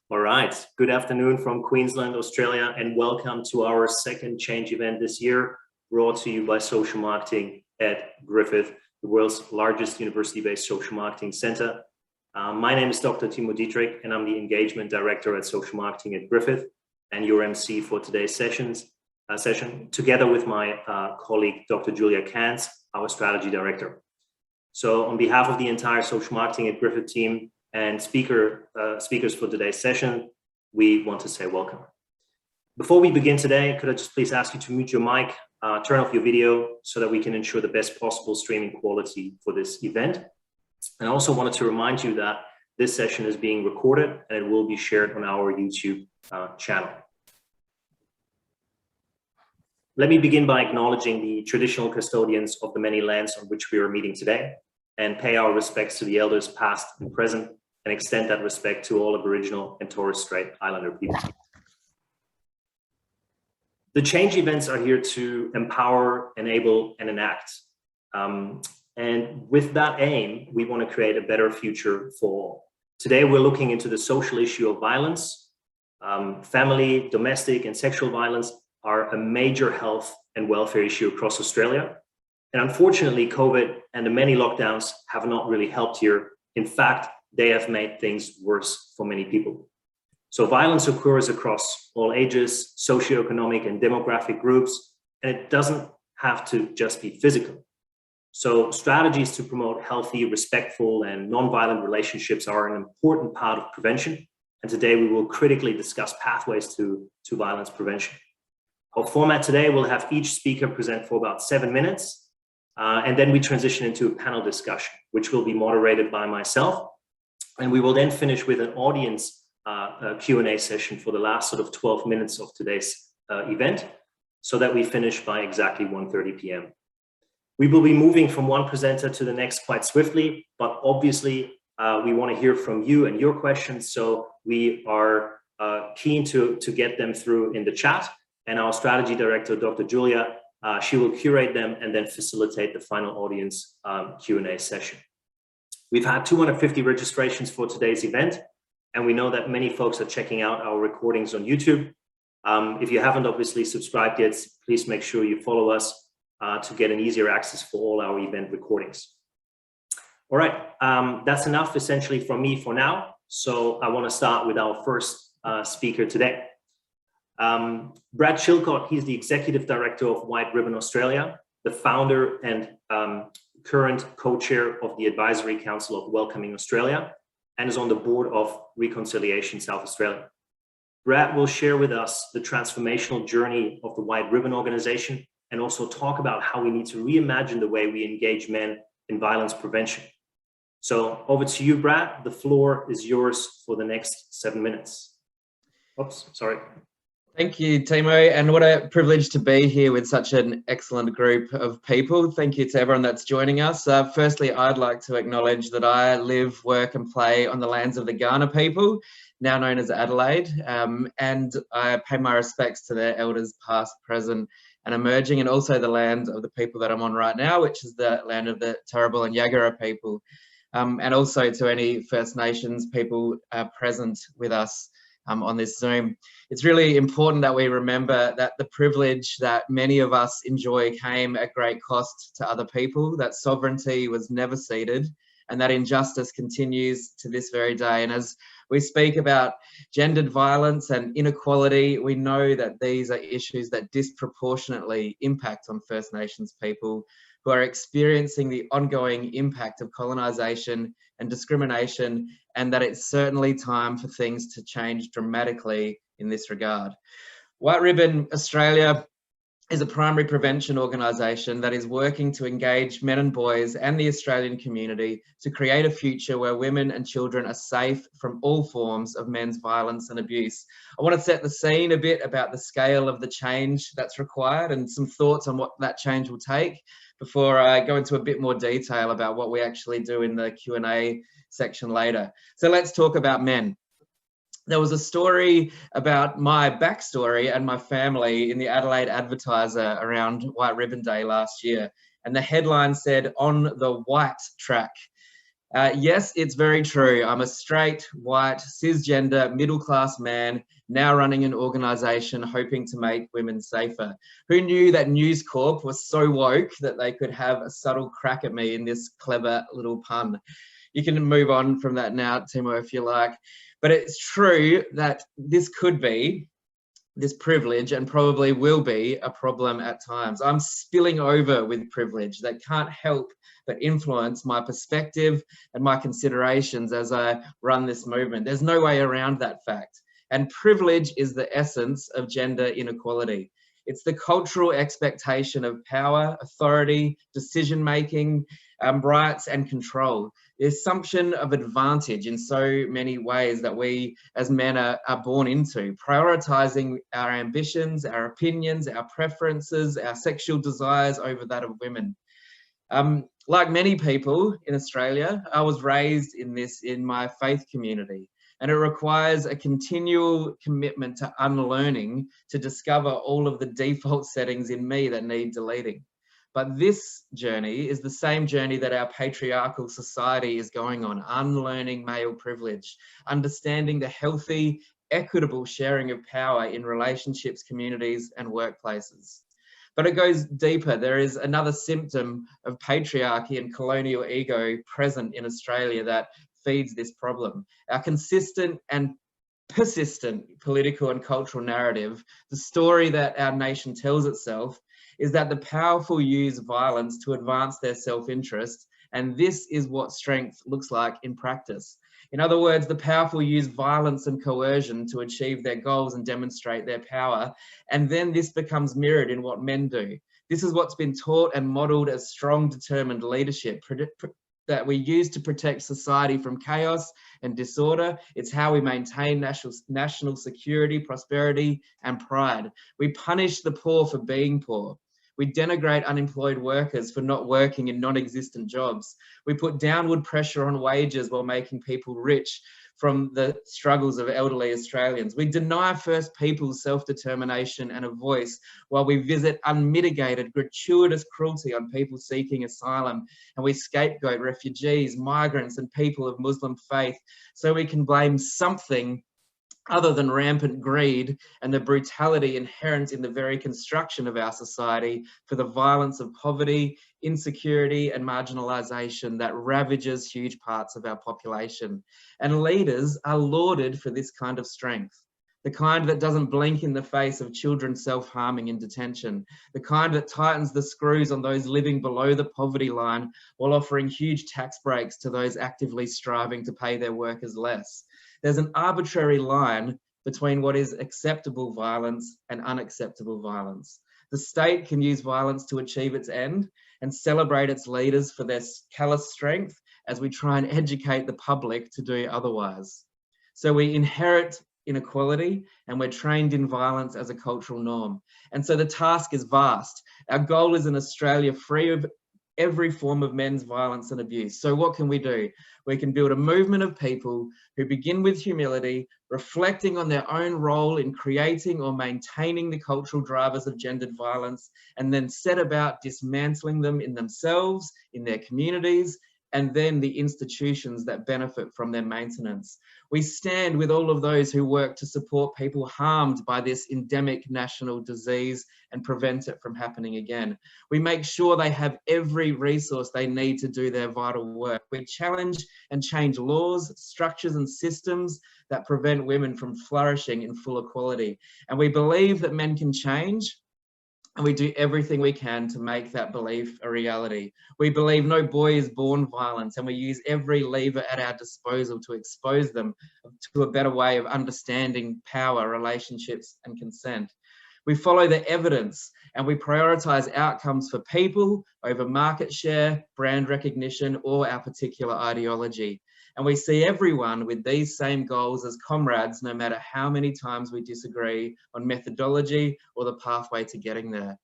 All right, good afternoon from Queensland, Australia, and welcome to our second Change event this year, brought to you by Social Marketing at Griffith, the world's largest university-based social marketing center. My name is Dr. Timo Dietrich, and I'm the Engagement Director at Social Marketing at Griffith, and your MC for today's session, together with my colleague, Dr. Julia Carins, our Strategy Director. So on behalf of the entire Social Marketing at Griffith team, and speakers for today's session, we want to say welcome. Before we begin today, could I just please ask you to mute your mic, turn off your video so that we can ensure the best possible streaming quality for this event. And I also wanted to remind you that this session is being recorded and it will be shared on our YouTube channel. Let me begin by acknowledging the traditional custodians of the many lands on which we are meeting today, and pay our respects to the elders past and present, and extend that respect to all Aboriginal and Torres Strait Islander people. The Change events are here to empower, enable, and enact. And with that aim, we want to create a better future for all. Today, we're looking into the social issue of violence. Family, domestic, and sexual violence are a major health and welfare issue across Australia. And unfortunately, COVID and the many lockdowns have not really helped here. In fact, they have made things worse for many people. So violence occurs across all ages, socioeconomic and demographic groups, and it doesn't have to just be physical. So strategies to promote healthy, respectful, and non-violent relationships are an important part of prevention. And today we will critically discuss pathways to violence prevention. Our format today will have each speaker present for about 7 minutes. And then we transition into a panel discussion, which will be moderated by myself. And we will then finish with an audience Q&A session for the last sort of 12 minutes of today's event, so that we finish by exactly 1:30 p.m. We will be moving from one presenter to the next quite swiftly, but obviously we want to hear from you and your questions. So we are keen to get them through in the chat. And our strategy director, Dr. Julia, she will curate them and then facilitate the final audience Q&A session. We've had 250 registrations for today's event, and we know that many folks are checking out our recordings on YouTube. If you haven't obviously subscribed yet, please make sure you follow us to get an easier access for all our event recordings. All right, that's enough essentially from me for now. So I want to start with our first speaker today. Brad Chilcott, he's the Executive Director of White Ribbon Australia, the founder and current co-chair of the Advisory Council of Welcoming Australia, and is on the board of Reconciliation South Australia. Brad will share with us the transformational journey of the White Ribbon organization and also talk about how we need to reimagine the way we engage men in violence prevention. So over to you, Brad. The floor is yours for the next 7 minutes. Oops, sorry. Thank you, Timo, and what a privilege to be here with such an excellent group of people. Thank you to everyone that's joining us. Firstly, I'd like to acknowledge that I live, work and play on the lands of the Kaurna people, now known as Adelaide, and I pay my respects to their elders past, present and emerging, and also the land of the people that I'm on right now, which is the land of the Turrbal and Yagara people, and also to any First Nations people present with us on this Zoom. It's really important that we remember that the privilege that many of us enjoy came at great cost to other people, that sovereignty was never ceded, and that injustice continues to this very day. And as we speak about gendered violence and inequality, we know that these are issues that disproportionately impact on First Nations people who are experiencing the ongoing impact of colonisation and discrimination, and that it's certainly time for things to change dramatically in this regard. White Ribbon Australia is a primary prevention organisation that is working to engage men and boys and the Australian community to create a future where women and children are safe from all forms of men's violence and abuse. I want to set the scene a bit about the scale of the change that's required and some thoughts on what that change will take before I go into a bit more detail about what we actually do in the Q&A section later. So let's talk about men. There was a story about my backstory and my family in the Adelaide Advertiser around White Ribbon Day last year. And the headline said, "On the White Track." Yes, it's very true. I'm a straight, white, cisgender, middle-class man now running an organisation hoping to make women safer. Who knew that News Corp was so woke that they could have a subtle crack at me in this clever little pun? You can move on from that now, Timo, if you like. But it's true that this privilege, and probably will be, a problem at times. I'm spilling over with privilege that can't help but influence my perspective and my considerations as I run this movement. There's no way around that fact. And privilege is the essence of gender inequality. It's the cultural expectation of power, authority, decision-making, rights and control. The assumption of advantage in so many ways that we as men are born into, prioritizing our ambitions, our opinions, our preferences, our sexual desires over that of women. Like many people in Australia, I was raised in my faith community, and it requires a continual commitment to unlearning to discover all of the default settings in me that need deleting. But this journey is the same journey that our patriarchal society is going on, unlearning male privilege, understanding the healthy, equitable sharing of power in relationships, communities, and workplaces. But it goes deeper. There is another symptom of patriarchy and colonial ego present in Australia that feeds this problem. Our consistent and persistent political and cultural narrative, the story that our nation tells itself, is that the powerful use violence to advance their self-interest, and this is what strength looks like in practice. In other words, the powerful use violence and coercion to achieve their goals and demonstrate their power, and then this becomes mirrored in what men do. This is what's been taught and modelled as strong, determined leadership that we use to protect society from chaos and disorder. It's how we maintain national security, prosperity, and pride. We punish the poor for being poor. We denigrate unemployed workers for not working in non-existent jobs. We put downward pressure on wages while making people rich from the struggles of elderly Australians. We deny First Peoples self-determination and a voice while we visit unmitigated, gratuitous cruelty on people seeking asylum, and we scapegoat refugees, migrants, and people of Muslim faith so we can blame something other than rampant greed and the brutality inherent in the very construction of our society for the violence of poverty, insecurity, and marginalisation that ravages huge parts of our population. And leaders are lauded for this kind of strength. The kind that doesn't blink in the face of children self-harming in detention. The kind that tightens the screws on those living below the poverty line while offering huge tax breaks to those actively striving to pay their workers less. There's an arbitrary line between what is acceptable violence and unacceptable violence. The state can use violence to achieve its end and celebrate its leaders for their callous strength as we try and educate the public to do otherwise. So we inherit inequality and we're trained in violence as a cultural norm. And so the task is vast. Our goal is an Australia free of every form of men's violence and abuse. So what can we do? We can build a movement of people who begin with humility, reflecting on their own role in creating or maintaining the cultural drivers of gendered violence, and then set about dismantling them in themselves, in their communities, and then the institutions that benefit from their maintenance. We stand with all of those who work to support people harmed by this endemic national disease and prevent it from happening again. We make sure they have every resource they need to do their vital work. We challenge and change laws, structures, and systems that prevent women from flourishing in full equality. And we believe that men can change, and we do everything we can to make that belief a reality. We believe no boy is born violent, and we use every lever at our disposal to expose them to a better way of understanding power, relationships, and consent. We follow the evidence and we prioritise outcomes for people over market share, brand recognition, or our particular ideology. And we see everyone with these same goals as comrades, no matter how many times we disagree on methodology or the pathway to getting there.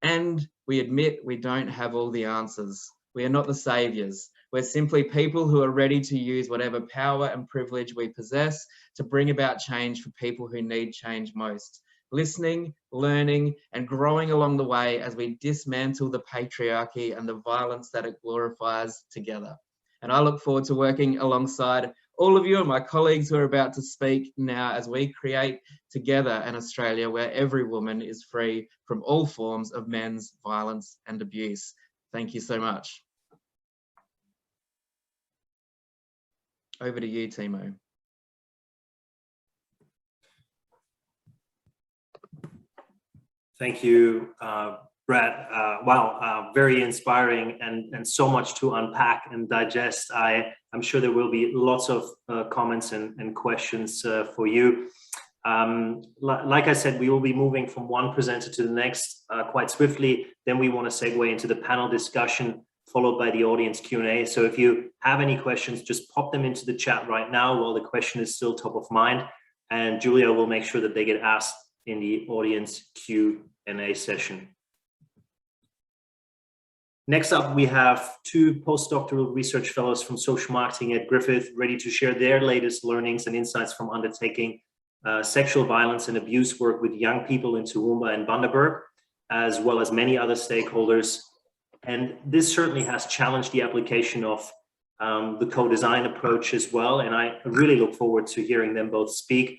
And we admit we don't have all the answers. We are not the saviours. We're simply people who are ready to use whatever power and privilege we possess to bring about change for people who need change most. Listening, learning, and growing along the way as we dismantle the patriarchy and the violence that it glorifies together. And I look forward to working alongside all of you and my colleagues who are about to speak now as we create together an Australia where every woman is free from all forms of men's violence and abuse. Thank you so much. Over to you, Timo. Thank you, Brad. Wow, very inspiring and so much to unpack and digest. I'm sure there will be lots of comments and questions for you. Like I said, we will be moving from one presenter to the next quite swiftly. Then we want to segue into the panel discussion, followed by the audience Q&A. So if you have any questions, just pop them into the chat right now while the question is still top of mind. And Julia will make sure that they get asked in the audience Q&A session. Next up, we have two postdoctoral research fellows from social marketing at Griffith, ready to share their latest learnings and insights from undertaking sexual violence and abuse work with young people in Toowoomba and Bundaberg, as well as many other stakeholders. And this certainly has challenged the application of the co-design approach as well. And I really look forward to hearing them both speak.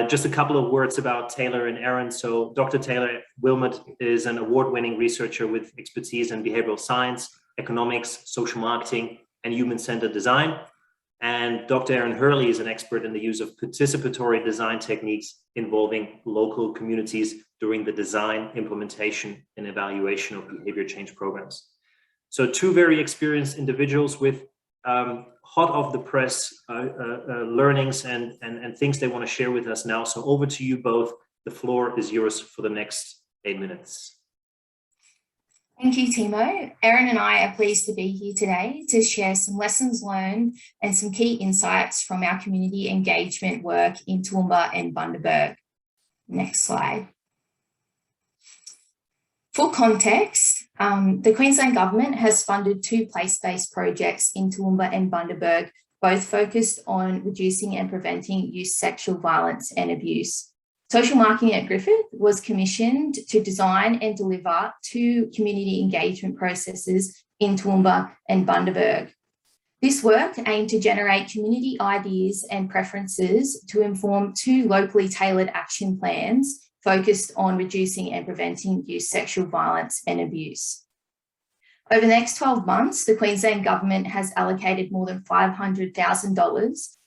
Just a couple of words about Taylor and Erin. So Dr. Taylor Willmott is an award-winning researcher with expertise in behavioral science, economics, social marketing, and human-centered design. And Dr. Erin Hurley is an expert in the use of participatory design techniques involving local communities during the design, implementation, and evaluation of behavior change programs. So two very experienced individuals with hot off the press learnings and things they want to share with us now. So over to you both. The floor is yours for the next 8 minutes. Thank you, Timo. Erin and I are pleased to be here today to share some lessons learned and some key insights from our community engagement work in Toowoomba and Bundaberg. Next slide. For context, the Queensland Government has funded two place-based projects in Toowoomba and Bundaberg, both focused on reducing and preventing youth sexual violence and abuse. Social Marketing at Griffith was commissioned to design and deliver two community engagement processes in Toowoomba and Bundaberg. This work aimed to generate community ideas and preferences to inform two locally tailored action plans focused on reducing and preventing youth sexual violence and abuse. Over the next 12 months, the Queensland Government has allocated more than $500,000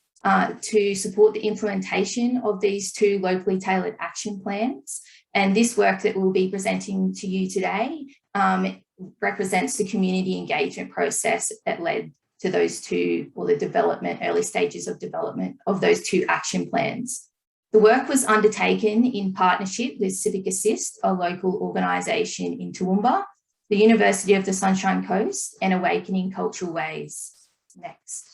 to support the implementation of these two locally tailored action plans. And this work that we'll be presenting to you today represents the community engagement process that led to those two, or the development, early stages of development of those two action plans. The work was undertaken in partnership with Civic Assist, a local organisation in Toowoomba, the University of the Sunshine Coast, and Awakening Cultural Ways. Next.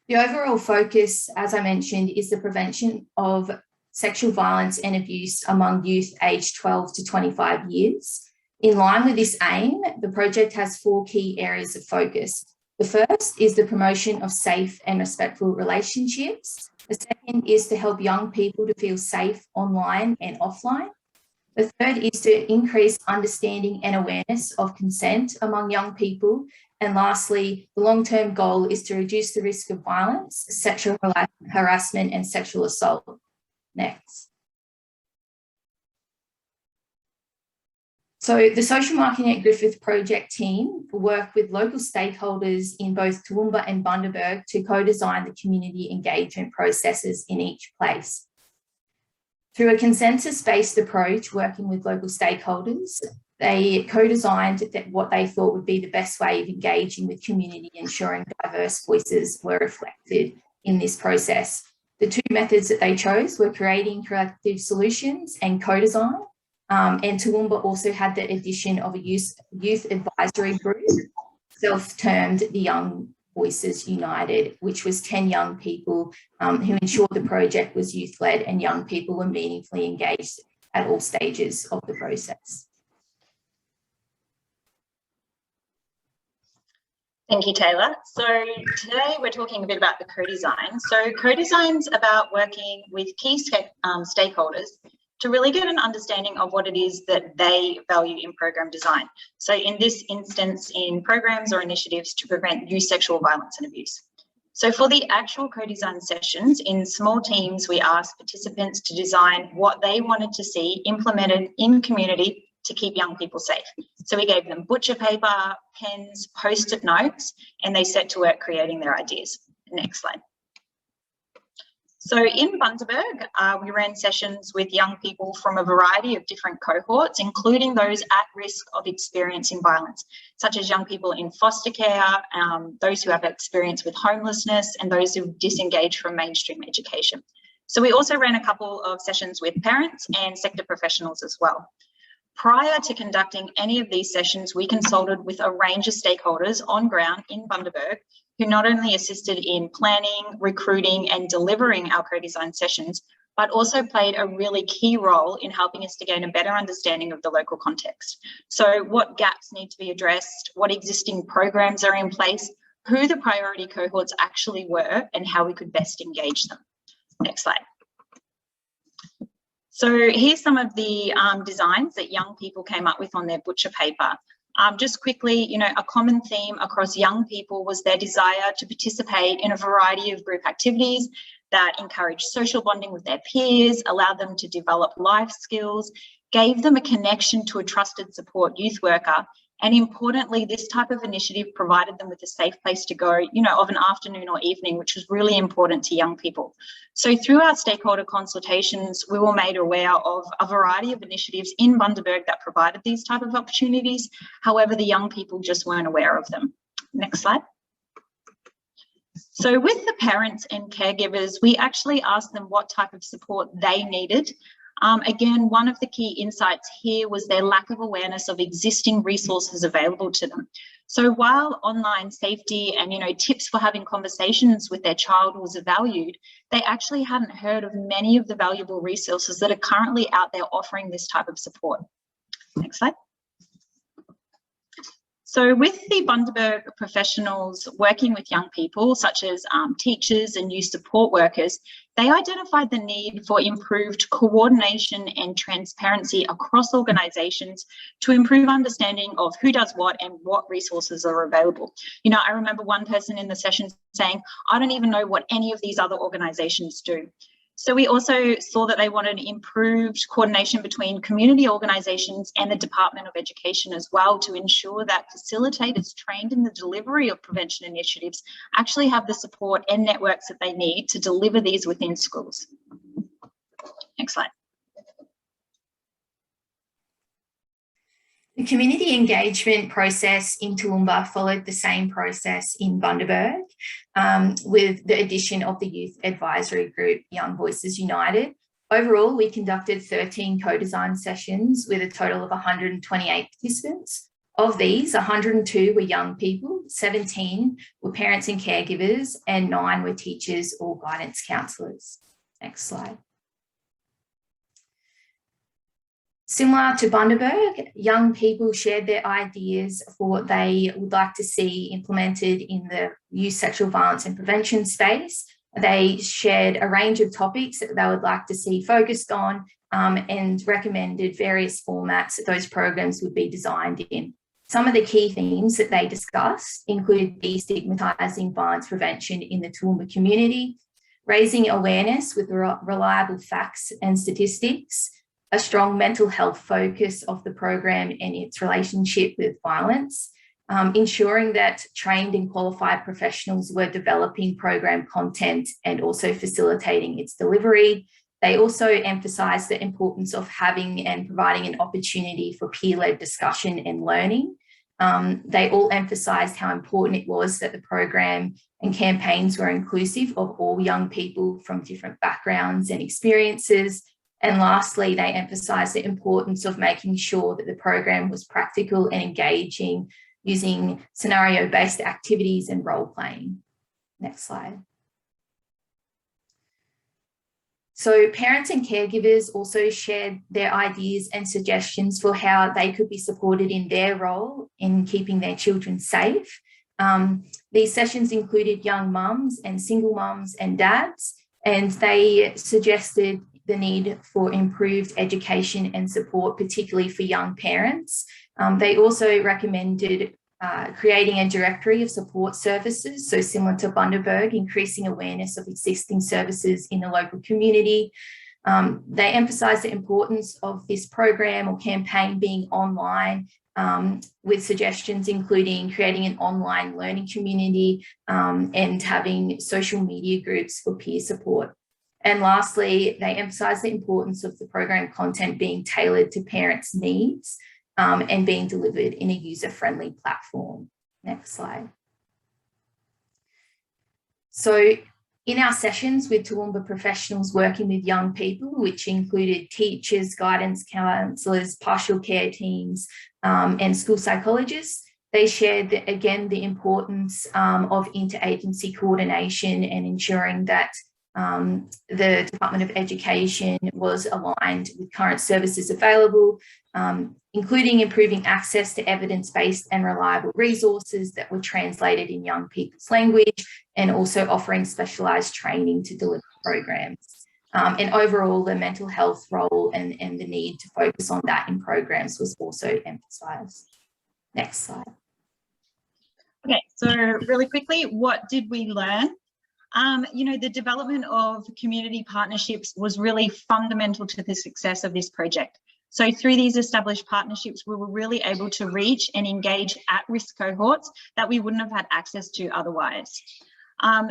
The overall focus, as I mentioned, is the prevention of sexual violence and abuse among youth aged 12 to 25 years. In line with this aim, the project has four key areas of focus. The first is the promotion of safe and respectful relationships. The second is to help young people to feel safe online and offline. The third is to increase understanding and awareness of consent among young people. And lastly, the long-term goal is to reduce the risk of violence, sexual harassment, and sexual assault. Next. So the Social Marketing at Griffith project team work with local stakeholders in both Toowoomba and Bundaberg to co-design the community engagement processes in each place. Through a consensus-based approach, working with local stakeholders, they co-designed what they thought would be the best way of engaging with community, ensuring diverse voices were reflected in this process. The two methods that they chose were creating collective solutions and co-design. And Toowoomba also had the addition of a youth advisory group, self-termed the Young Voices United, which was 10 young people who ensured the project was youth-led and young people were meaningfully engaged at all stages of the process. Thank you, Taylor. So today we're talking a bit about the co-design. So co-design's about working with key stakeholders to really get an understanding of what it is that they value in program design. So in this instance, in programs or initiatives to prevent youth sexual violence and abuse. So for the actual co-design sessions, in small teams, we asked participants to design what they wanted to see implemented in community to keep young people safe. So we gave them butcher paper, pens, post-it notes, and they set to work creating their ideas. Next slide. So in Bundaberg, we ran sessions with young people from a variety of different cohorts, including those at risk of experiencing violence, such as young people in foster care, those who have experience with homelessness, and those who disengaged from mainstream education. So we also ran a couple of sessions with parents and sector professionals as well. Prior to conducting any of these sessions, we consulted with a range of stakeholders on ground in Bundaberg, who not only assisted in planning, recruiting and delivering our co-design sessions, but also played a really key role in helping us to gain a better understanding of the local context. So what gaps need to be addressed, what existing programs are in place, who the priority cohorts actually were, and how we could best engage them. Next slide. So here's some of the designs that young people came up with on their butcher paper. Just quickly, you know, a common theme across young people was their desire to participate in a variety of group activities that encourage social bonding with their peers, allowed them to develop life skills, gave them a connection to a trusted support youth worker, and importantly, this type of initiative provided them with a safe place to go, you know, of an afternoon or evening, which was really important to young people. So through our stakeholder consultations, we were made aware of a variety of initiatives in Bundaberg that provided these type of opportunities. However, the young people just weren't aware of them. Next slide. So with the parents and caregivers, we actually asked them what type of support they needed. Again, one of the key insights here was their lack of awareness of existing resources available to them. So while online safety and, you know, tips for having conversations with their child was valued, they actually hadn't heard of many of the valuable resources that are currently out there offering this type of support. Next slide. So with the Bundaberg professionals working with young people, such as teachers and youth support workers, they identified the need for improved coordination and transparency across organisations to improve understanding of who does what and what resources are available. You know, I remember one person in the session saying, I don't even know what any of these other organisations do. So we also saw that they wanted improved coordination between community organisations and the Department of Education as well, to ensure that facilitators trained in the delivery of prevention initiatives actually have the support and networks that they need to deliver these within schools. Next slide. The community engagement process in Toowoomba followed the same process in Bundaberg, with the addition of the youth advisory group Young Voices United. Overall, we conducted 13 co-design sessions with a total of 128 participants. Of these, 102 were young people, 17 were parents and caregivers, and 9 were teachers or guidance counsellors. Next slide. Similar to Bundaberg, young people shared their ideas for what they would like to see implemented in the youth sexual violence and prevention space. They shared a range of topics that they would like to see focused on, and recommended various formats that those programs would be designed in. Some of the key themes that they discussed included destigmatising violence prevention in the Toowoomba community, raising awareness with reliable facts and statistics, a strong mental health focus of the program and its relationship with violence, ensuring that trained and qualified professionals were developing program content and also facilitating its delivery. They also emphasised the importance of having and providing an opportunity for peer-led discussion and learning. They all emphasised how important it was that the program and campaigns were inclusive of all young people from different backgrounds and experiences. And lastly, they emphasised the importance of making sure that the program was practical and engaging, using scenario-based activities and role-playing. Next slide. So parents and caregivers also shared their ideas and suggestions for how they could be supported in their role in keeping their children safe. These sessions included young mums and single mums and dads, and they suggested the need for improved education and support, particularly for young parents. They also recommended creating a directory of support services, so similar to Bundaberg, increasing awareness of existing services in the local community. They emphasised the importance of this program or campaign being online, with suggestions including creating an online learning community and having social media groups for peer support. And lastly, they emphasised the importance of the program content being tailored to parents' needs and being delivered in a user-friendly platform. Next slide. So in our sessions with Toowoomba professionals working with young people, which included teachers, guidance counsellors, partial care teams, and school psychologists, they shared, again, the importance of interagency coordination and ensuring that the Department of Education was aligned with current services available, including improving access to evidence-based and reliable resources that were translated in young people's language, and also offering specialised training to deliver programs. And overall, the mental health role and the need to focus on that in programs was also emphasised. Next slide. Okay, so really quickly, what did we learn? The development of community partnerships was really fundamental to the success of this project. So through these established partnerships, we were really able to reach and engage at-risk cohorts that we wouldn't have had access to otherwise.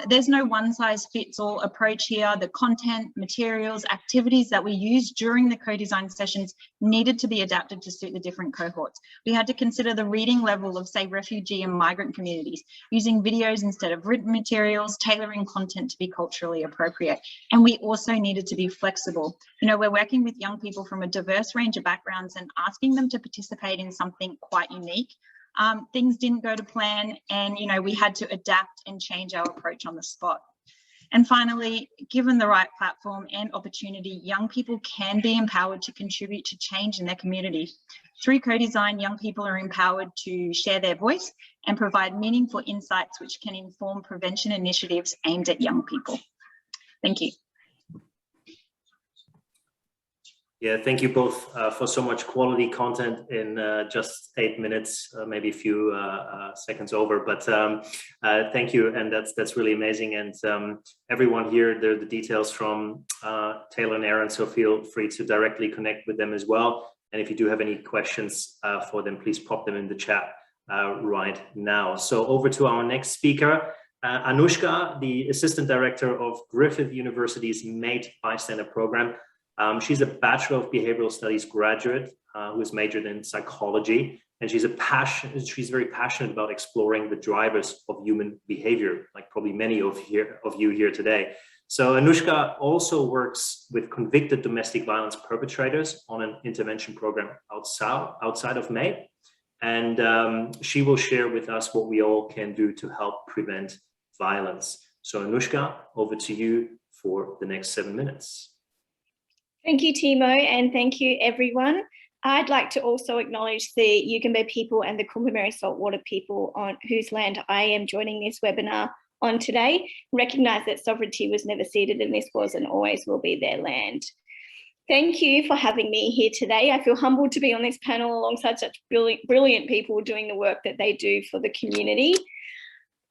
There's no one-size-fits-all approach here. The content, materials, activities that we used during the co-design sessions needed to be adapted to suit the different cohorts. We had to consider the reading level of, say, refugee and migrant communities, using videos instead of written materials, tailoring content to be culturally appropriate. And we also needed to be flexible. We're working with young people from a diverse range of backgrounds and asking them to participate in something quite unique. Things didn't go to plan, and we had to adapt and change our approach on the spot. And finally, given the right platform and opportunity, young people can be empowered to contribute to change in their community. Through co-design, young people are empowered to share their voice and provide meaningful insights which can inform prevention initiatives aimed at young people. Thank you. Yeah, thank you both for so much quality content in just 8 minutes, maybe a few seconds over, but thank you, and that's really amazing. And everyone here, there are the details from Taylor and Erin, so feel free to directly connect with them as well. And if you do have any questions for them, please pop them in the chat right now. So over to our next speaker, Anoushka, the Assistant Director of Griffith University's MATE Bystander program. She's a Bachelor of Behavioral Studies graduate who is majored in psychology, and she's very passionate about exploring the drivers of human behavior, like probably many of you here today. So Anoushka also works with convicted domestic violence perpetrators on an intervention program outside of MATE, and she will share with us what we all can do to help prevent violence. So Anoushka, over to you for the next 7 minutes. Thank you, Timo, and thank you, everyone. I'd like to also acknowledge the Yugambeh people and the Coombie Saltwater people on whose land I am joining this webinar on today. Recognise that sovereignty was never ceded, and this was and always will be their land. Thank you for having me here today. I feel humbled to be on this panel alongside such brilliant people doing the work that they do for the community.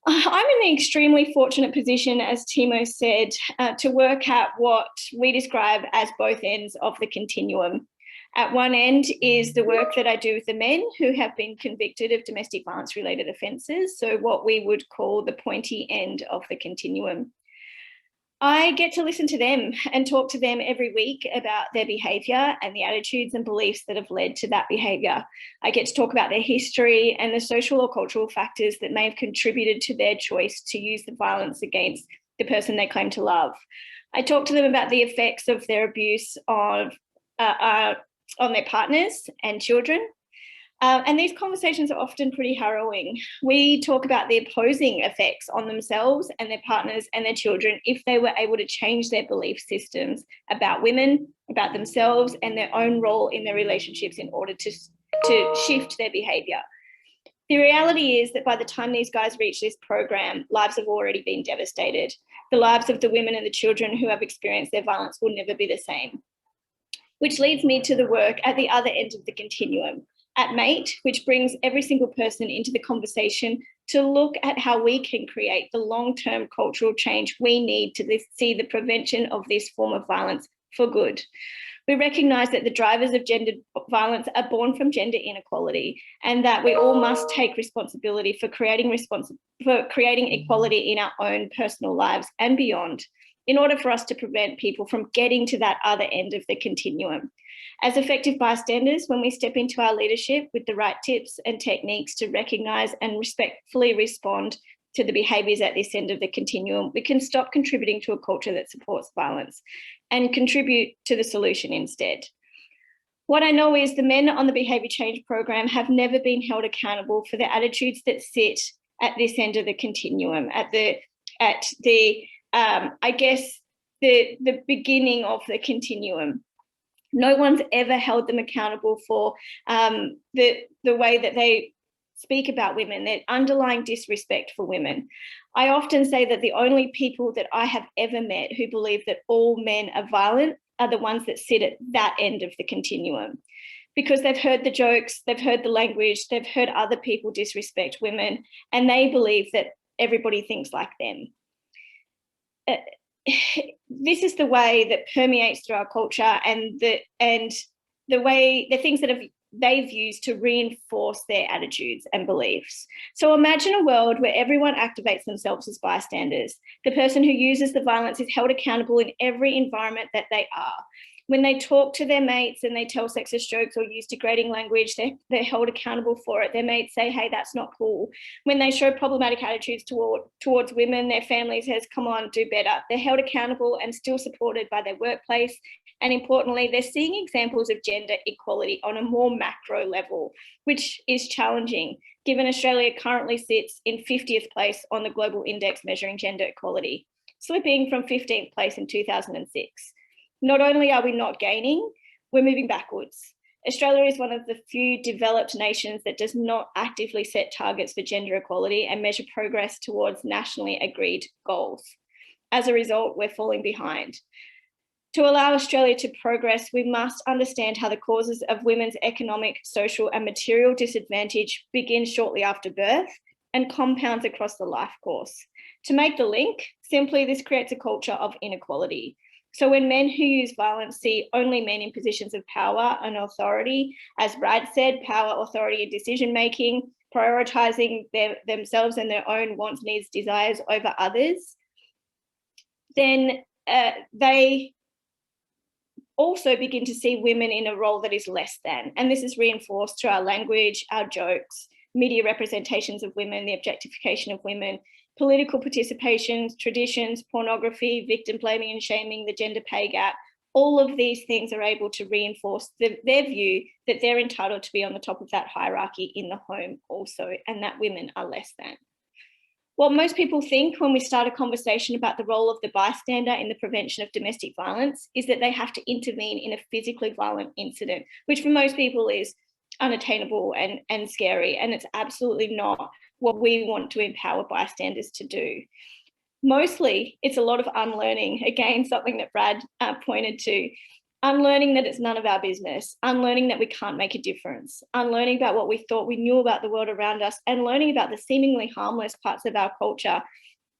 I'm in the extremely fortunate position, as Timo said, to work at what we describe as both ends of the continuum. At one end is the work that I do with the men who have been convicted of domestic violence related offences, so what we would call the pointy end of the continuum. I get to listen to them and talk to them every week about their behaviour and the attitudes and beliefs that have led to that behaviour. I get to talk about their history and the social or cultural factors that may have contributed to their choice to use the violence against the person they claim to love. I talk to them about the effects of their abuse on their partners and children. And these conversations are often pretty harrowing. We talk about the opposing effects on themselves and their partners and their children if they were able to change their belief systems about women, about themselves and their own role in their relationships in order to shift their behaviour. The reality is that by the time these guys reach this program, lives have already been devastated. The lives of the women and the children who have experienced their violence will never be the same. Which leads me to the work at the other end of the continuum, at MATE, which brings every single person into the conversation to look at how we can create the long-term cultural change we need to see the prevention of this form of violence for good. We recognise that the drivers of gendered violence are born from gender inequality, and that we all must take responsibility for creating equality in our own personal lives and beyond, in order for us to prevent people from getting to that other end of the continuum. As effective bystanders, when we step into our leadership with the right tips and techniques to recognise and respectfully respond to the behaviours at this end of the continuum, we can stop contributing to a culture that supports violence and contribute to the solution instead. What I know is the men on the behaviour change program have never been held accountable for the attitudes that sit at this end of the continuum, at the beginning of the continuum. No one's ever held them accountable for the way that they speak about women, their underlying disrespect for women. I often say that the only people that I have ever met who believe that all men are violent are the ones that sit at that end of the continuum, because they've heard the jokes, they've heard the language, they've heard other people disrespect women, and they believe that everybody thinks like them. This is the way that permeates through our culture, and the things that they've used to reinforce their attitudes and beliefs. So imagine a world where everyone activates themselves as bystanders. The person who uses the violence is held accountable in every environment that they are. When they talk to their mates and they tell sexist jokes or use degrading language, they're held accountable for it. Their mates say, hey, that's not cool. When they show problematic attitudes towards women, their family says, come on, do better. They're held accountable and still supported by their workplace. And importantly, they're seeing examples of gender equality on a more macro level, which is challenging, given Australia currently sits in 50th place on the global index measuring gender equality, slipping from 15th place in 2006. Not only are we not gaining, we're moving backwards. Australia is one of the few developed nations that does not actively set targets for gender equality and measure progress towards nationally agreed goals. As a result, we're falling behind. To allow Australia to progress, we must understand how the causes of women's economic, social, and material disadvantage begin shortly after birth and compounds across the life course. To make the link, simply this creates a culture of inequality. So when men who use violence see only men in positions of power and authority, as Brad said, power, authority, and decision-making, prioritising themselves and their own wants, needs, desires over others, then they also begin to see women in a role that is less than. And this is reinforced through our language, our jokes, media representations of women, the objectification of women, political participations, traditions, pornography, victim blaming and shaming, the gender pay gap. All of these things are able to reinforce their view that they're entitled to be on the top of that hierarchy in the home also, and that women are less than. What most people think when we start a conversation about the role of the bystander in the prevention of domestic violence is that they have to intervene in a physically violent incident, which for most people is unattainable and scary, and it's absolutely not what we want to empower bystanders to do. Mostly, it's a lot of unlearning, again, something that Brad pointed to, unlearning that it's none of our business, unlearning that we can't make a difference, unlearning about what we thought we knew about the world around us, and learning about the seemingly harmless parts of our culture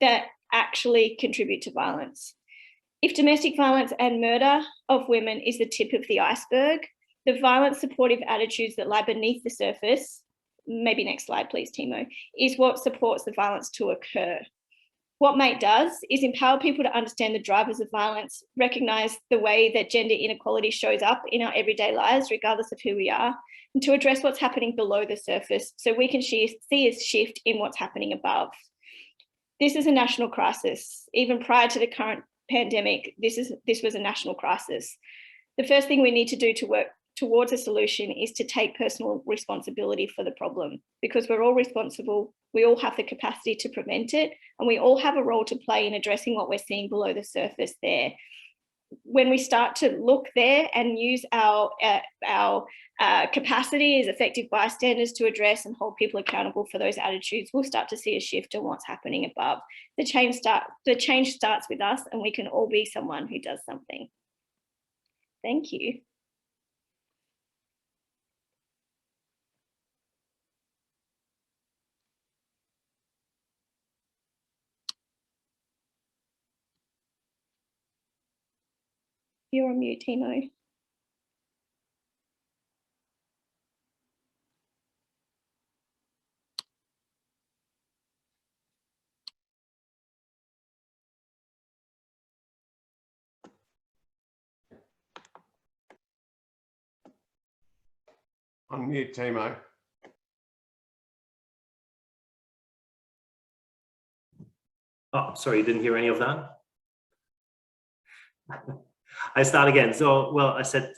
that actually contribute to violence. If domestic violence and murder of women is the tip of the iceberg, the violent supportive attitudes that lie beneath the surface, maybe next slide please, Timo, is what supports the violence to occur. What MATE does is empower people to understand the drivers of violence, recognise the way that gender inequality shows up in our everyday lives, regardless of who we are, and to address what's happening below the surface so we can see a shift in what's happening above. This is a national crisis. Even prior to the current pandemic, this was a national crisis. The first thing we need to do to work towards a solution is to take personal responsibility for the problem, because we're all responsible, we all have the capacity to prevent it, and we all have a role to play in addressing what we're seeing below the surface there. when we start to look there and use our capacity as effective bystanders to address and hold people accountable for those attitudes, we'll start to see a shift in what's happening above. The change starts with us, and we can all be someone who does something. Thank you. You're on mute, Timo. Unmute, Timo. Oh, sorry, you didn't hear any of that? I start again. So, well, I said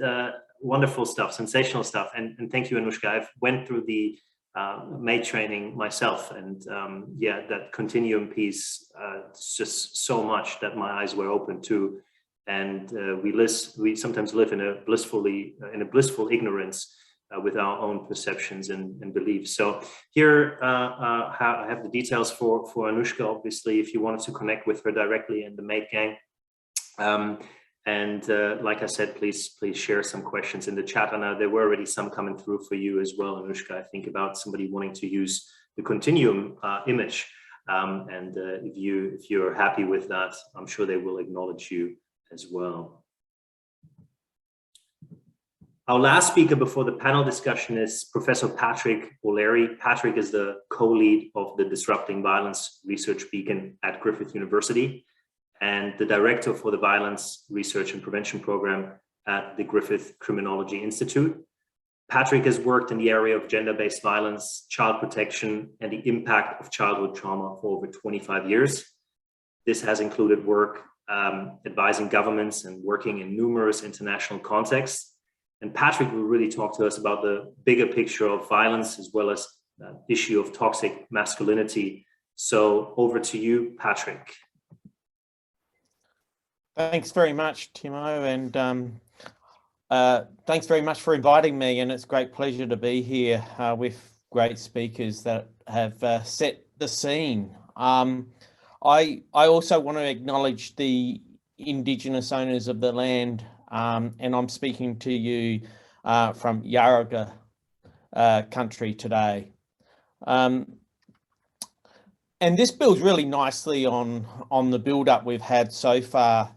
wonderful stuff, sensational stuff. And thank you, Anoushka. I've went through the MAID training myself. And yeah, that continuum piece, it's just so much that my eyes were open to. And we sometimes live in a blissful ignorance with our own perceptions and beliefs. So here I have the details for Anoushka, obviously, if you wanted to connect with her directly in the MAID gang. Like I said, please share some questions in the chat. I know there were already some coming through for you as well, Anoushka, I think, about somebody wanting to use the continuum image. If you're happy with that, I'm sure they will acknowledge you as well. Our last speaker before the panel discussion is Professor Patrick O'Leary. Patrick is the co-lead of the Disrupting Violence Research Beacon at Griffith University and the director for the Violence Research and Prevention Program at the Griffith Criminology Institute. Patrick has worked in the area of gender-based violence, child protection, and the impact of childhood trauma for over 25 years. This has included work advising governments and working in numerous international contexts. And Patrick will really talk to us about the bigger picture of violence as well as the issue of toxic masculinity. So over to you, Patrick. Thanks very much, Timo, and thanks very much for inviting me. And it's a great pleasure to be here with great speakers that have set the scene. I also want to acknowledge the Indigenous owners of the land, and I'm speaking to you from Yarraga country today. And this builds really nicely on the build-up we've had so far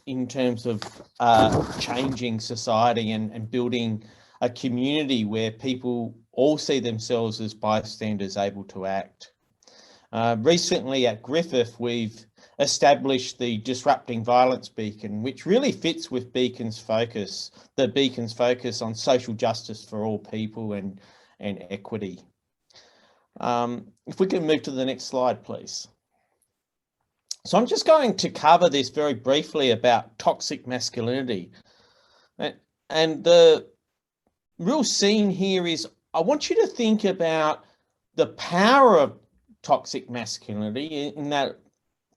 in terms of changing society and building a community where people all see themselves as bystanders able to act. Recently at Griffith, we've established the Disrupting Violence Beacon, which really fits with the Beacon's focus on social justice for all people and equity. If we can move to the next slide, please. So I'm just going to cover this very briefly about toxic masculinity. And the real scene here is I want you to think about the power of toxic masculinity in that it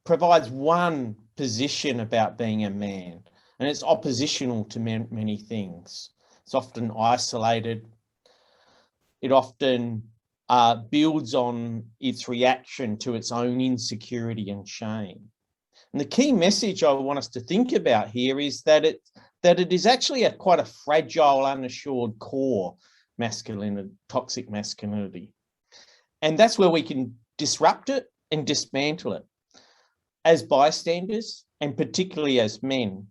provides one position about being a man, and it's oppositional to many things. It's often isolated. It often builds on its reaction to its own insecurity and shame. And the key message I want us to think about here is that it is actually quite a fragile, unassured core masculinity, toxic masculinity. And that's where we can disrupt it and dismantle it as bystanders and particularly as men.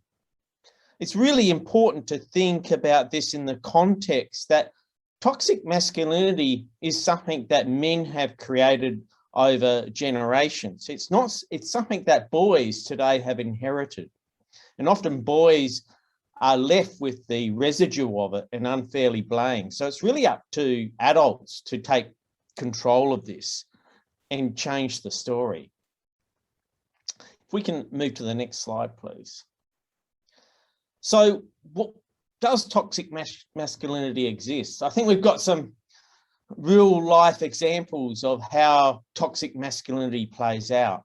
It's really important to think about this in the context that toxic masculinity is something that men have created over generations. It's something that boys today have inherited. And often boys are left with the residue of it and unfairly blamed. So it's really up to adults to take control of this and change the story. If we can move to the next slide, please. So what does toxic masculinity exist? I think we've got some real life examples of how toxic masculinity plays out.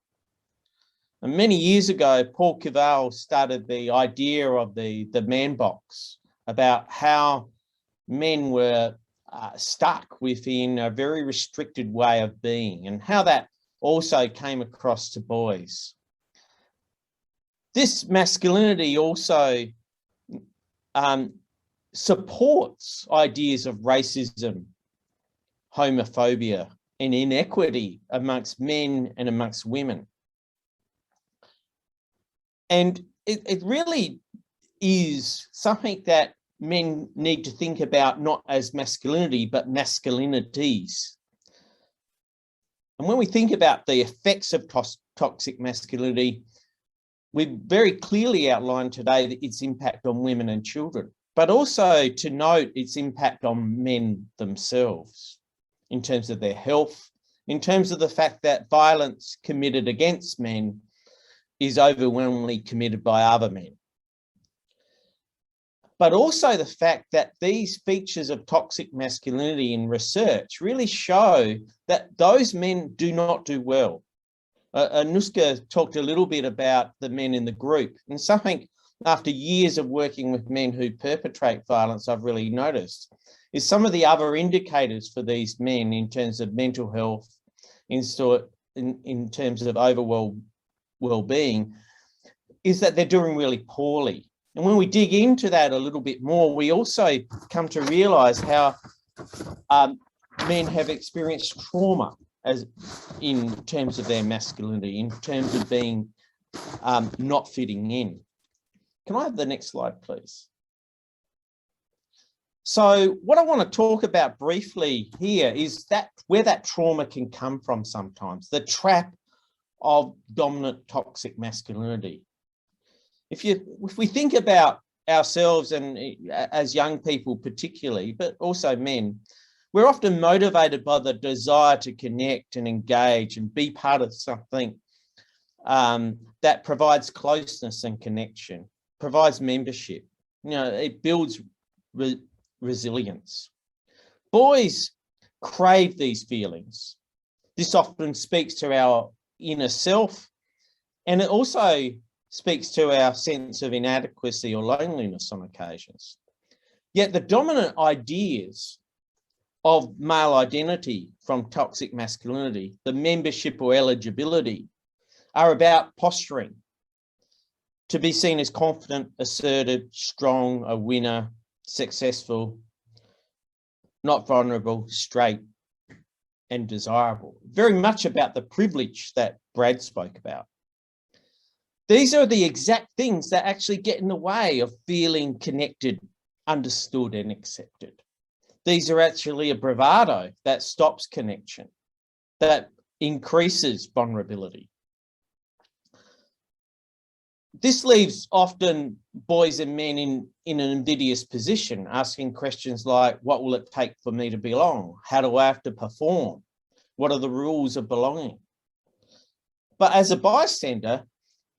And many years ago, Paul Cavell started the idea of the man box, about how men were stuck within a very restricted way of being, and how that also came across to boys. This masculinity also supports ideas of racism, homophobia, and inequity amongst men and amongst women. And it really is something that men need to think about, not as masculinity, but masculinities. And when we think about the effects of toxic masculinity, we've very clearly outlined today that its impact on women and children, but also to note its impact on men themselves in terms of their health, in terms of the fact that violence committed against men is overwhelmingly committed by other men. But also the fact that these features of toxic masculinity in research really show that those men do not do well. Anoushka talked a little bit about the men in the group, and something after years of working with men who perpetrate violence I've really noticed is some of the other indicators for these men in terms of mental health, in terms of overall well-being, is that they're doing really poorly. And when we dig into that a little bit more, we also come to realise how men have experienced trauma as in terms of their masculinity, in terms of being not fitting in. Can I have the next slide, please? So what I want to talk about briefly here is that where that trauma can come from sometimes, the trap of dominant toxic masculinity. If we think about ourselves, and as young people particularly, but also men, we're often motivated by the desire to connect and engage and be part of something that provides closeness and connection, provides membership. You know, it builds resilience. Boys crave these feelings. This often speaks to our inner self, and it also speaks to our sense of inadequacy or loneliness on occasions. Yet the dominant ideas of male identity from toxic masculinity, the membership or eligibility, are about posturing, to be seen as confident, assertive, strong, a winner, successful, not vulnerable, straight, and desirable. Very much about the privilege that Brad spoke about. These are the exact things that actually get in the way of feeling connected, understood, and accepted. These are actually a bravado that stops connection, that increases vulnerability. This leaves often boys and men in an invidious position, asking questions like, what will it take for me to belong? How do I have to perform? What are the rules of belonging? But as a bystander,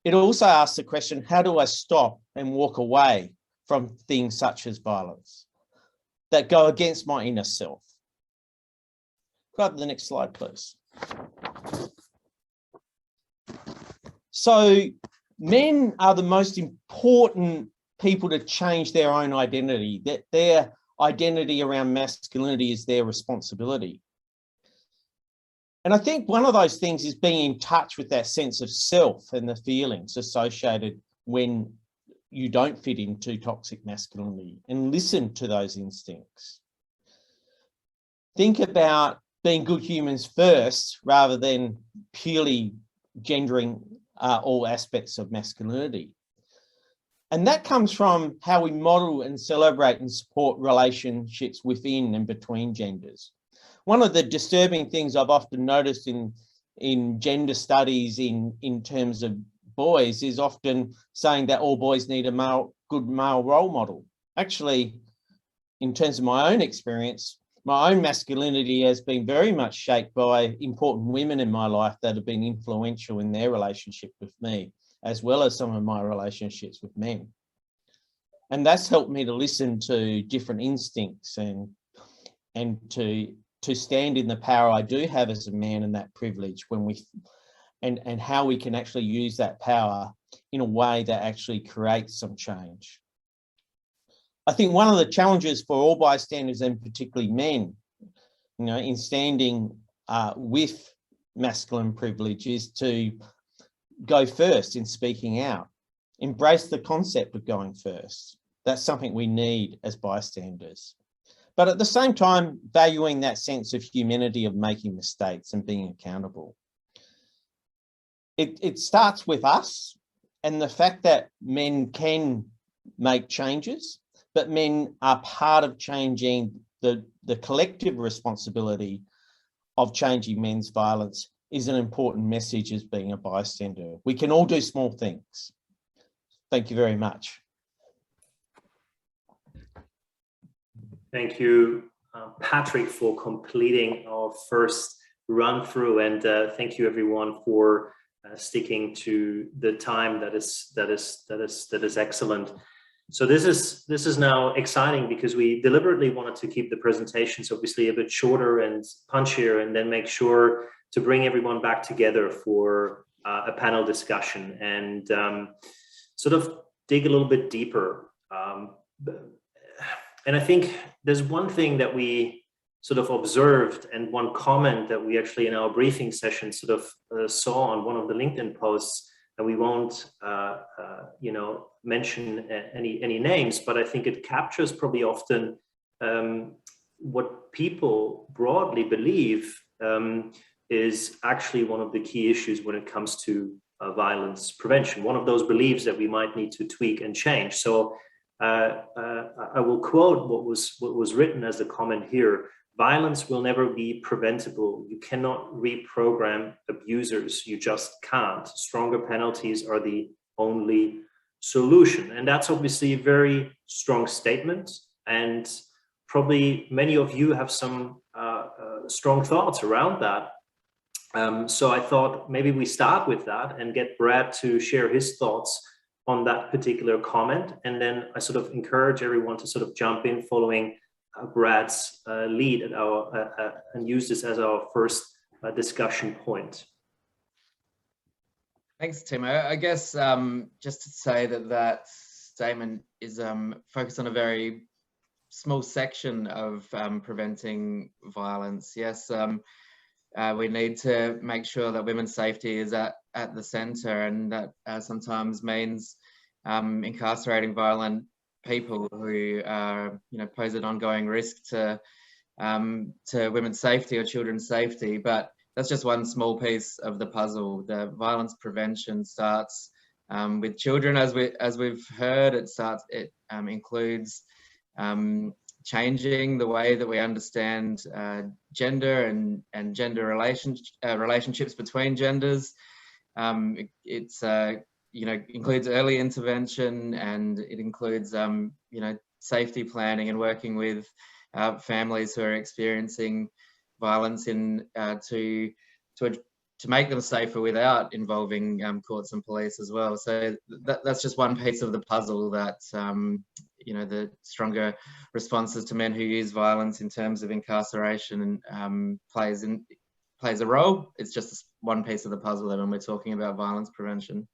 it also asks the question, how do I stop and walk away from things such as violence that go against my inner self? Go up to the next slide, please. So men are the most important people to change their own identity, that their identity around masculinity is their responsibility. And I think one of those things is being in touch with that sense of self and the feelings associated when you don't fit into toxic masculinity, and listen to those instincts. Think about being good humans first, rather than purely gendering all aspects of masculinity. And that comes from how we model and celebrate and support relationships within and between genders. One of the disturbing things I've often noticed in gender studies in terms of boys is often saying that all boys need a good male role model. Actually, in terms of my own experience, my own masculinity has been very much shaped by important women in my life that have been influential in their relationship with me, as well as some of my relationships with men. And that's helped me to listen to different instincts and to stand in the power I do have as a man, and that privilege when we and how we can actually use that power in a way that actually creates some change. I think one of the challenges for all bystanders, and particularly men, in standing with masculine privilege, is to go first in speaking out. Embrace the concept of going first. That's something we need as bystanders. But at the same time, valuing that sense of humanity of making mistakes and being accountable. It starts with us and the fact that men can make changes, but men are part of changing the collective responsibility of changing men's violence is an important message as being a bystander. We can all do small things. Thank you very much. Thank you, Patrick, for completing our first run through, and thank you everyone for sticking to the time. That is excellent. So this is now exciting because we deliberately wanted to keep the presentations obviously a bit shorter and punchier, and then make sure to bring everyone back together for a panel discussion and sort of dig a little bit deeper. And I think there's one thing that we sort of observed, and one comment that we actually in our briefing session sort of saw on one of the LinkedIn posts, and we won't mention any names, but I think it captures probably often what people broadly believe is actually one of the key issues when it comes to violence prevention. One of those beliefs that we might need to tweak and change. So I will quote what was written as a comment here. Violence will never be preventable. You cannot reprogram abusers. You just can't. Stronger penalties are the only solution. And that's obviously a very strong statement. And probably many of you have some strong thoughts around that. So I thought maybe we start with that and get Brad to share his thoughts on that particular comment. And then I sort of encourage everyone to sort of jump in following Brad's lead at and use this as our first discussion point. Thanks, Timo. I guess just to say that statement is focused on a very small section of preventing violence. Yes, we need to make sure that women's safety is at the centre, and that sometimes means incarcerating violent people who pose an ongoing risk to women's safety or children's safety. But that's just one small piece of the puzzle. The violence prevention starts with children, as we've heard. It includes changing the way that we understand gender and gender relationships between genders. It's includes early intervention, and it includes safety planning and working with families who are experiencing violence to make them safer without involving courts and police as well. So that's just one piece of the puzzle that the stronger responses to men who use violence in terms of incarceration plays a role. It's just one piece of the puzzle when we're talking about violence prevention.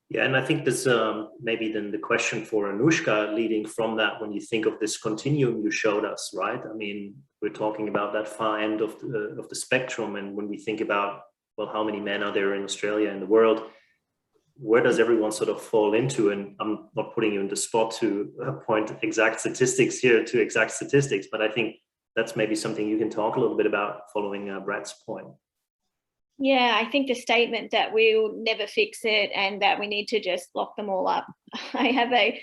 Yeah, and I think this maybe then the question for Anoushka, leading from that, when you think of this continuum you showed us, right? I mean, we're talking about that far end of the spectrum, and when we think about, well, how many men are there in Australia and the world, where does everyone sort of fall into? And I'm not putting you in the spot to point exact statistics here to exact statistics, but I think that's maybe something you can talk a little bit about following Brad's point. Yeah, I think the statement that we'll never fix it and that we need to just lock them all up, I have a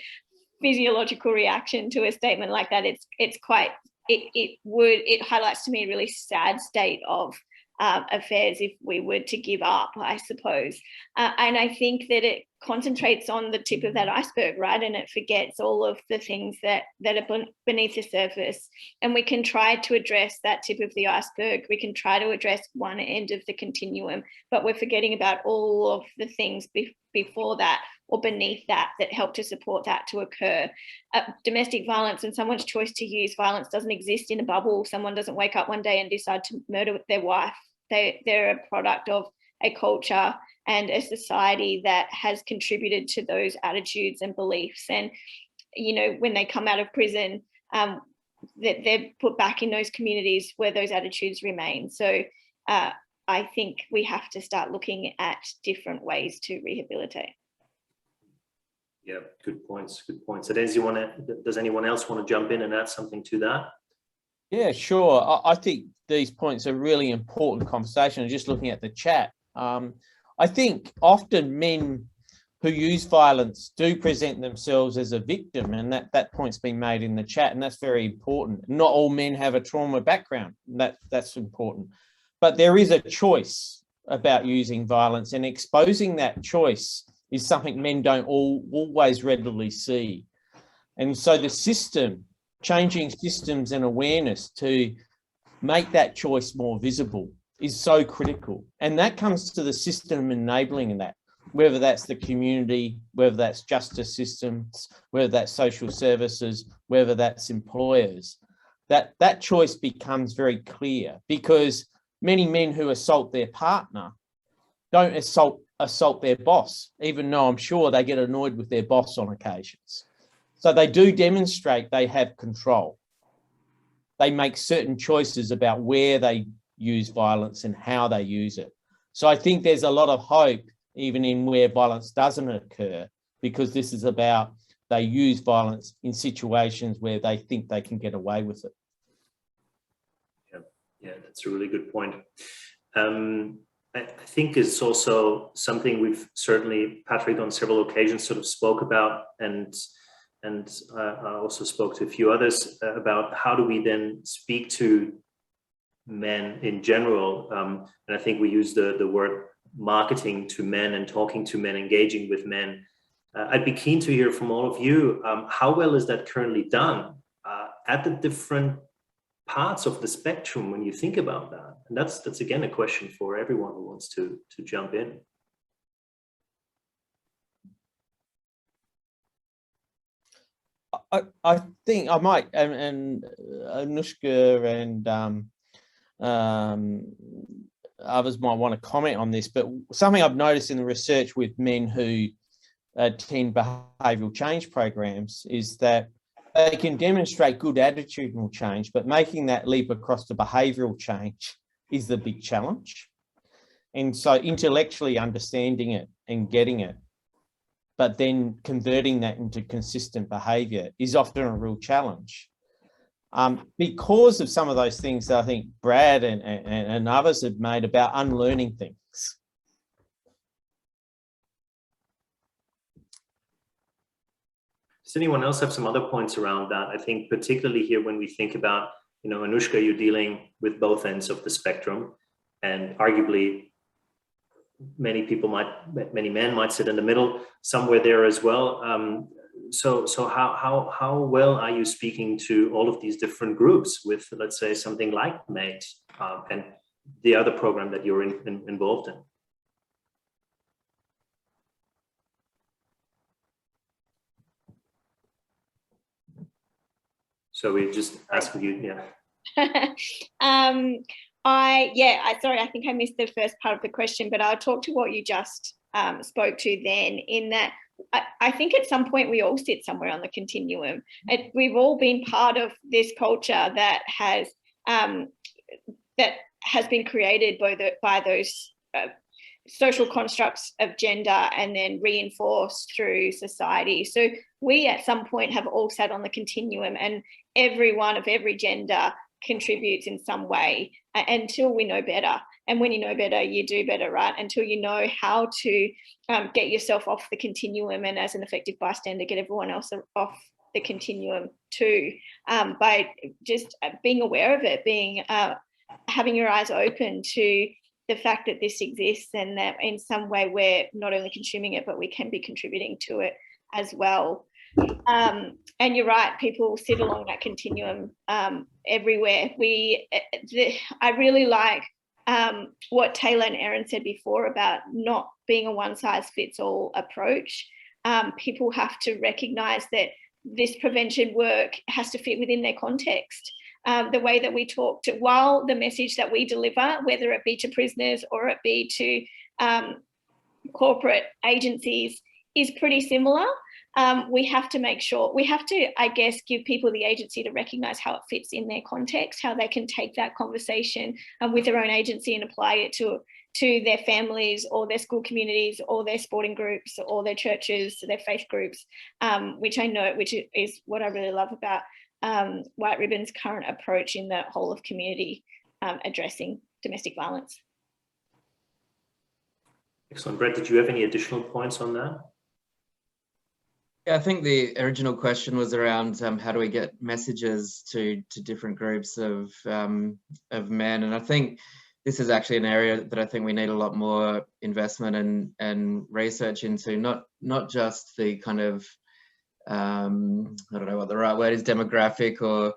physiological reaction to a statement like that. It highlights to me a really sad state of affairs if we were to give up, I suppose. And I think that it concentrates on the tip of that iceberg, right? And it forgets all of the things that are beneath the surface. And we can try to address that tip of the iceberg. We can try to address one end of the continuum, but we're forgetting about all of the things before that or beneath that help to support that to occur. Domestic violence and someone's choice to use violence doesn't exist in a bubble. Someone doesn't wake up one day and decide to murder their wife. They're a product of a culture and a society that has contributed to those attitudes and beliefs. And, you know, when they come out of prison, that they're put back in those communities where those attitudes remain. So I think we have to start looking at different ways to rehabilitate. Yeah, good points. Good points. So does anyone else want to jump in and add something to that? Yeah, sure. I think these points are really important conversation. Just looking at the chat, I think often men who use violence do present themselves as a victim, and that point's been made in the chat, and that's very important. Not all men have a trauma background. That's important, but there is a choice about using violence, and exposing that choice is something men don't always readily see. And so the system, changing systems and awareness to make that choice more visible is so critical. And that comes to the system enabling that, whether that's the community, whether that's justice systems, whether that's social services, whether that's employers. That choice becomes very clear, because many men who assault their partner don't assault their boss, even though I'm sure they get annoyed with their boss on occasions. So they do demonstrate they have control. They make certain choices about where they use violence and how they use it. So I think there's a lot of hope even in where violence doesn't occur, because this is about they use violence in situations where they think they can get away with it. Yeah, that's a really good point. I think it's also something we've certainly, Patrick, on several occasions sort of spoke about, and I also spoke to a few others about how do we then speak to men in general. And I think we use the word marketing to men and talking to men, engaging with men. I'd be keen to hear from all of you, how well is that currently done at the different parts of the spectrum when you think about that? And that's again a question for everyone who wants to jump in. I think I might, and Anoushka and others might want to comment on this, but something I've noticed in the research with men who attend behavioural change programs is that they can demonstrate good attitudinal change, but making that leap across to behavioural change is the big challenge. And so intellectually understanding it and getting it, but then converting that into consistent behaviour is often a real challenge. Because of some of those things that I think Brad and others have made about unlearning things. Does anyone else have some other points around that? I think particularly here when we think about, you know, Anoushka, you're dealing with both ends of the spectrum, and arguably many men might sit in the middle somewhere there as well. So how well are you speaking to all of these different groups with, let's say, something like MATE and the other program that you're involved in? So we just ask you, yeah. Sorry, I think I missed the first part of the question, but I'll talk to what you just spoke to then, in that I think at some point we all sit somewhere on the continuum. We've all been part of this culture that has been created by those social constructs of gender and then reinforced through society. So we at some point have all sat on the continuum, and everyone of every gender contributes in some way until we know better. And when you know better, you do better, right? Until you know how to get yourself off the continuum, and as an effective bystander, get everyone else off the continuum too, by just being aware of it, having your eyes open to the fact that this exists, and that in some way we're not only consuming it, but we can be contributing to it as well. And you're right, people sit along that continuum everywhere. I really like what Taylor and Erin said before about not being a one-size-fits-all approach. People have to recognise that this prevention work has to fit within their context. the way that we talk to, while the message that we deliver, whether it be to prisoners or it be to corporate agencies, is pretty similar. We have to make sure, we have to, I guess, give people the agency to recognise how it fits in their context, how they can take that conversation with their own agency and apply it to their families or their school communities or their sporting groups or their churches, their faith groups, which is what I really love about White Ribbon's current approach in the whole of community addressing domestic violence. Excellent. Brett, did you have any additional points on that? Yeah, I think the original question was around how do we get messages to different groups of men, and I think this is actually an area that I think we need a lot more investment and research into, not just the kind of I don't know what the right word is, demographic or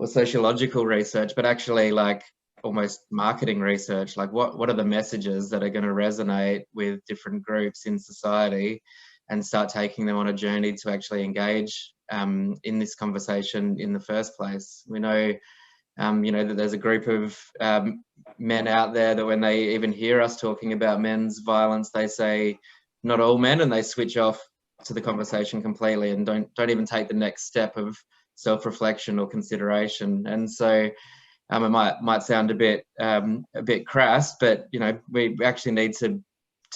sociological research, but actually like almost marketing research, like what are the messages that are going to resonate with different groups in society, and start taking them on a journey to actually engage in this conversation in the first place. We know, that there's a group of men out there that when they even hear us talking about men's violence, they say, not all men, and they switch off to the conversation completely and don't even take the next step of self-reflection or consideration. And so it might sound a bit crass, but we actually need to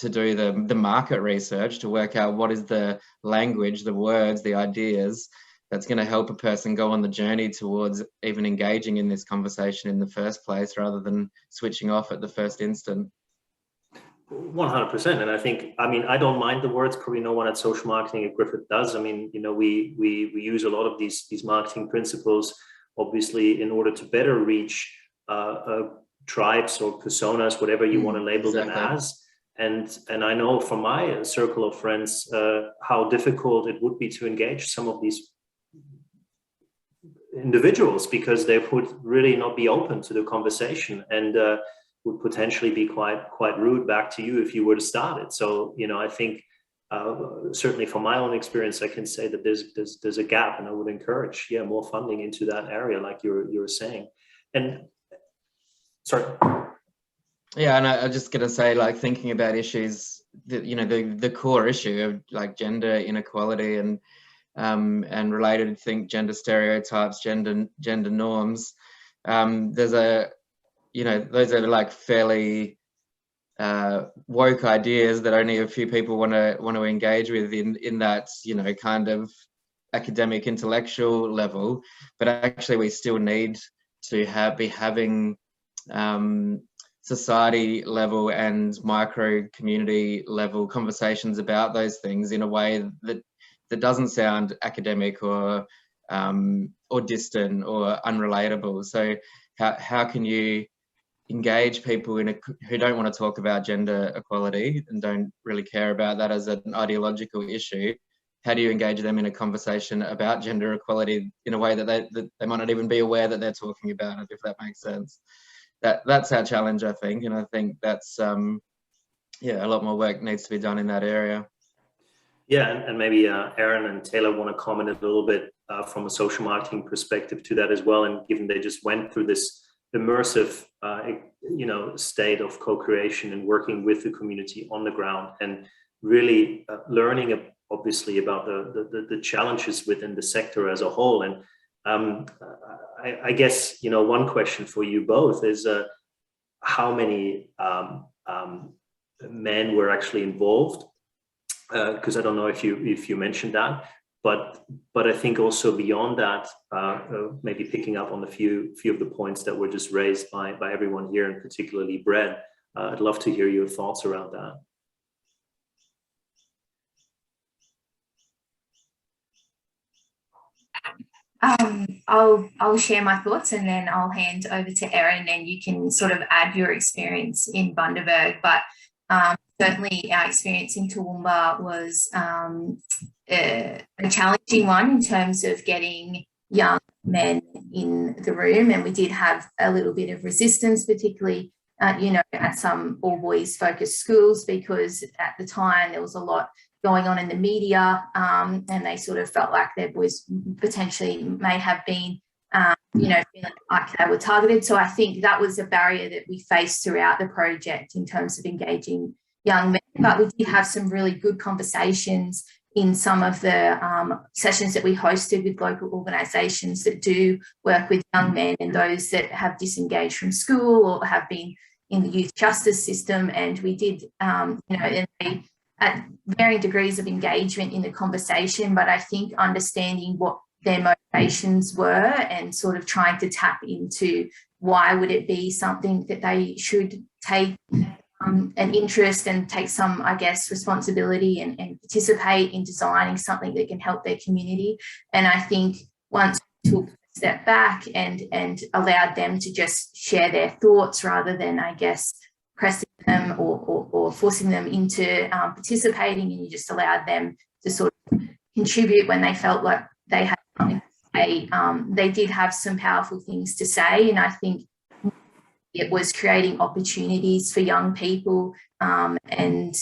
do the market research to work out what is the language, the words, the ideas that's going to help a person go on the journey towards even engaging in this conversation in the first place, rather than switching off at the first instant. 100%. And I don't mind the words. Probably no one at social marketing at Griffith does. We use a lot of these marketing principles, obviously, in order to better reach tribes or personas, whatever you want to label them as. And I know from my circle of friends how difficult it would be to engage some of these individuals, because they would really not be open to the conversation and would potentially be quite rude back to you if you were to start it. So I think certainly from my own experience, I can say that there's a gap, and I would encourage more funding into that area, like you're saying. And sorry. Yeah, and I'm just going to say, like, thinking about issues that, the core issue of like gender inequality and related, gender stereotypes, gender norms. Those are like fairly woke ideas that only a few people want to engage with in that kind of academic intellectual level. But actually, we still need to be having society level and micro community level conversations about those things in a way that doesn't sound academic or distant or unrelatable. So how can you engage people who don't want to talk about gender equality and don't really care about that as an ideological issue? How do you engage them in a conversation about gender equality in a way that they might not even be aware that they're talking about it, if that makes sense? That's our challenge, I think, and I think that's a lot more work needs to be done in that area. Yeah, and maybe Erin and Taylor want to comment a little bit from a social marketing perspective to that as well. And given they just went through this immersive, state of co-creation and working with the community on the ground, and really learning, obviously, about the challenges within the sector as a whole. And I guess one question for you both is how many men were actually involved. Because I don't know if you mentioned that, but I think also beyond that, maybe picking up on the few of the points that were just raised by everyone here, and particularly Brett, I'd love to hear your thoughts around that. I'll share my thoughts, and then I'll hand over to Erin, and you can sort of add your experience in Bundaberg. But certainly our experience in Toowoomba was a challenging one in terms of getting young men in the room, and we did have a little bit of resistance, particularly at some all boys focused schools, because at the time there was a lot going on in the media, and they sort of felt like their boys potentially may have been feeling like they were targeted. So I think that was a barrier that we faced throughout the project in terms of engaging young men. But we did have some really good conversations in some of the sessions that we hosted with local organisations that do work with young men and those that have disengaged from school or have been in the youth justice system. And we did, and they, at varying degrees of engagement in the conversation, but I think understanding what their motivations were and sort of trying to tap into why would it be something that they should take an interest and take some, I guess, responsibility and participate in designing something that can help their community. And I think once we took a step back and allowed them to just share their thoughts rather than, I guess, pressing them or forcing them into participating, and you just allowed them to sort of contribute when they felt like they had something to say, they did have some powerful things to say. And I think it was creating opportunities for young people and,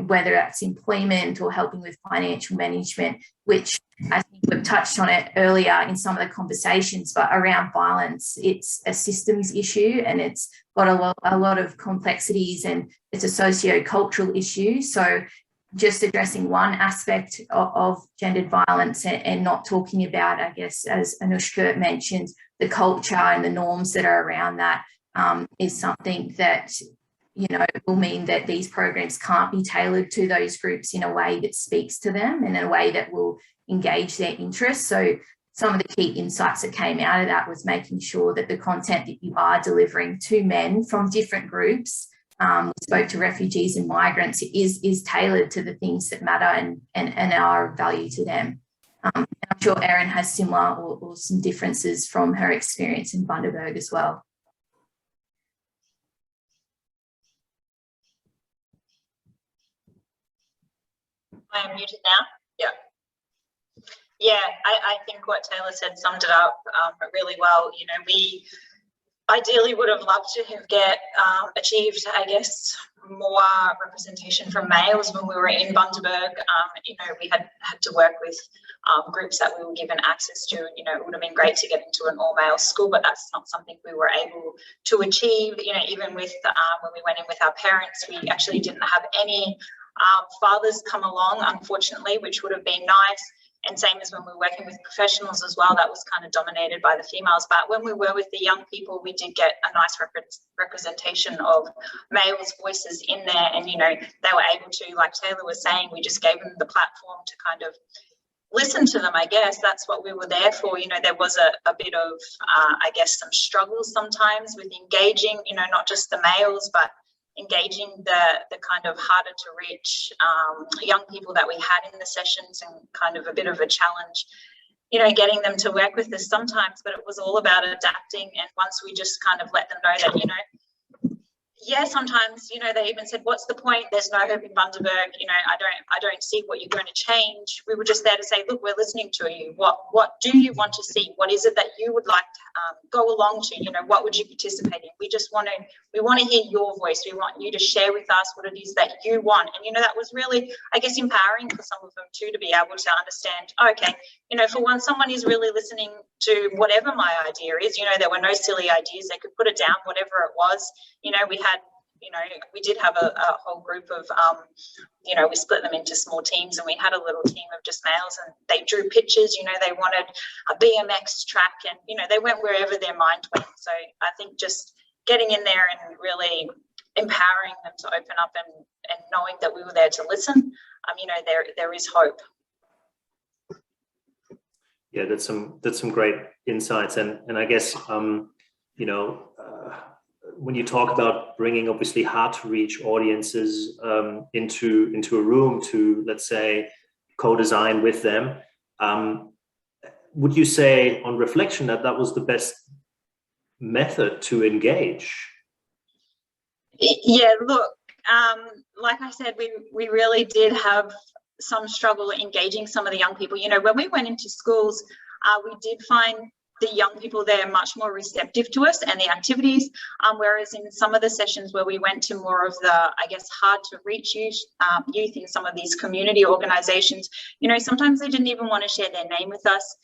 whether that's employment or helping with financial management, which I think we've touched on it earlier in some of the conversations, but around violence, it's a systems issue and it's got a lot of complexities and it's a socio-cultural issue. So just addressing one aspect of gendered violence and not talking about, I guess, as Anoushka mentioned, the culture and the norms that are around that is something that, will mean that these programs can't be tailored to those groups in a way that speaks to them and in a way that will engage their interests. So some of the key insights that came out of that was making sure that the content that you are delivering to men from different groups, we spoke to refugees and migrants, is tailored to the things that matter and are of value to them. I'm sure Erin has similar or some differences from her experience in Bundaberg as well. I am muted now. Yeah, I think what Taylor said summed it up really well. We ideally would have loved to have achieved, I guess, more representation from males when we were in Bundaberg. We had to work with groups that we were given access to. It would have been great to get into an all-male school, but that's not something we were able to achieve. Even with when we went in with our parents, we actually didn't have any fathers come along, unfortunately, which would have been nice. And same as when we were working with professionals as well, that was kind of dominated by the females. But when we were with the young people, we did get a nice representation of males' voices in there. And, they were able to, like Taylor was saying, we just gave them the platform to kind of listen to them, I guess. That's what we were there for. There was a bit of, I guess, some struggles sometimes with engaging, not just the males, but engaging the kind of harder to reach young people that we had in the sessions, and kind of a bit of a challenge, getting them to work with us sometimes. But it was all about adapting. And once we just kind of let them know that, yeah, sometimes, they even said, what's the point? There's no hope in Bundaberg. I don't see what you're going to change. We were just there to say, look, we're listening to you. What do you want to see? What is it that you would like to go along to? What would you participate in? We want to hear your voice. We want you to share with us what it is that you want. And, that was really, I guess, empowering for some of them too, to be able to understand, okay, for one, someone is really listening to whatever my idea is. There were no silly ideas. They could put it down, whatever it was. We did have a whole group of, we split them into small teams, and we had a little team of just males, and they drew pictures. They wanted a BMX track, and, they went wherever their mind went. So I think just getting in there and really empowering them to open up and knowing that we were there to listen, there is hope. Yeah, that's some great insights, and I guess when you talk about bringing obviously hard to reach audiences into a room to, let's say, co-design with them, would you say on reflection that was the best method to engage? Yeah, look, like I said, we really did have some struggle engaging some of the young people. When we went into schools, we did find the young people there are much more receptive to us and the activities, whereas in some of the sessions where we went to more of the, I guess, hard to reach youth in some of these community organisations, you know, sometimes they didn't even want to share their name with us.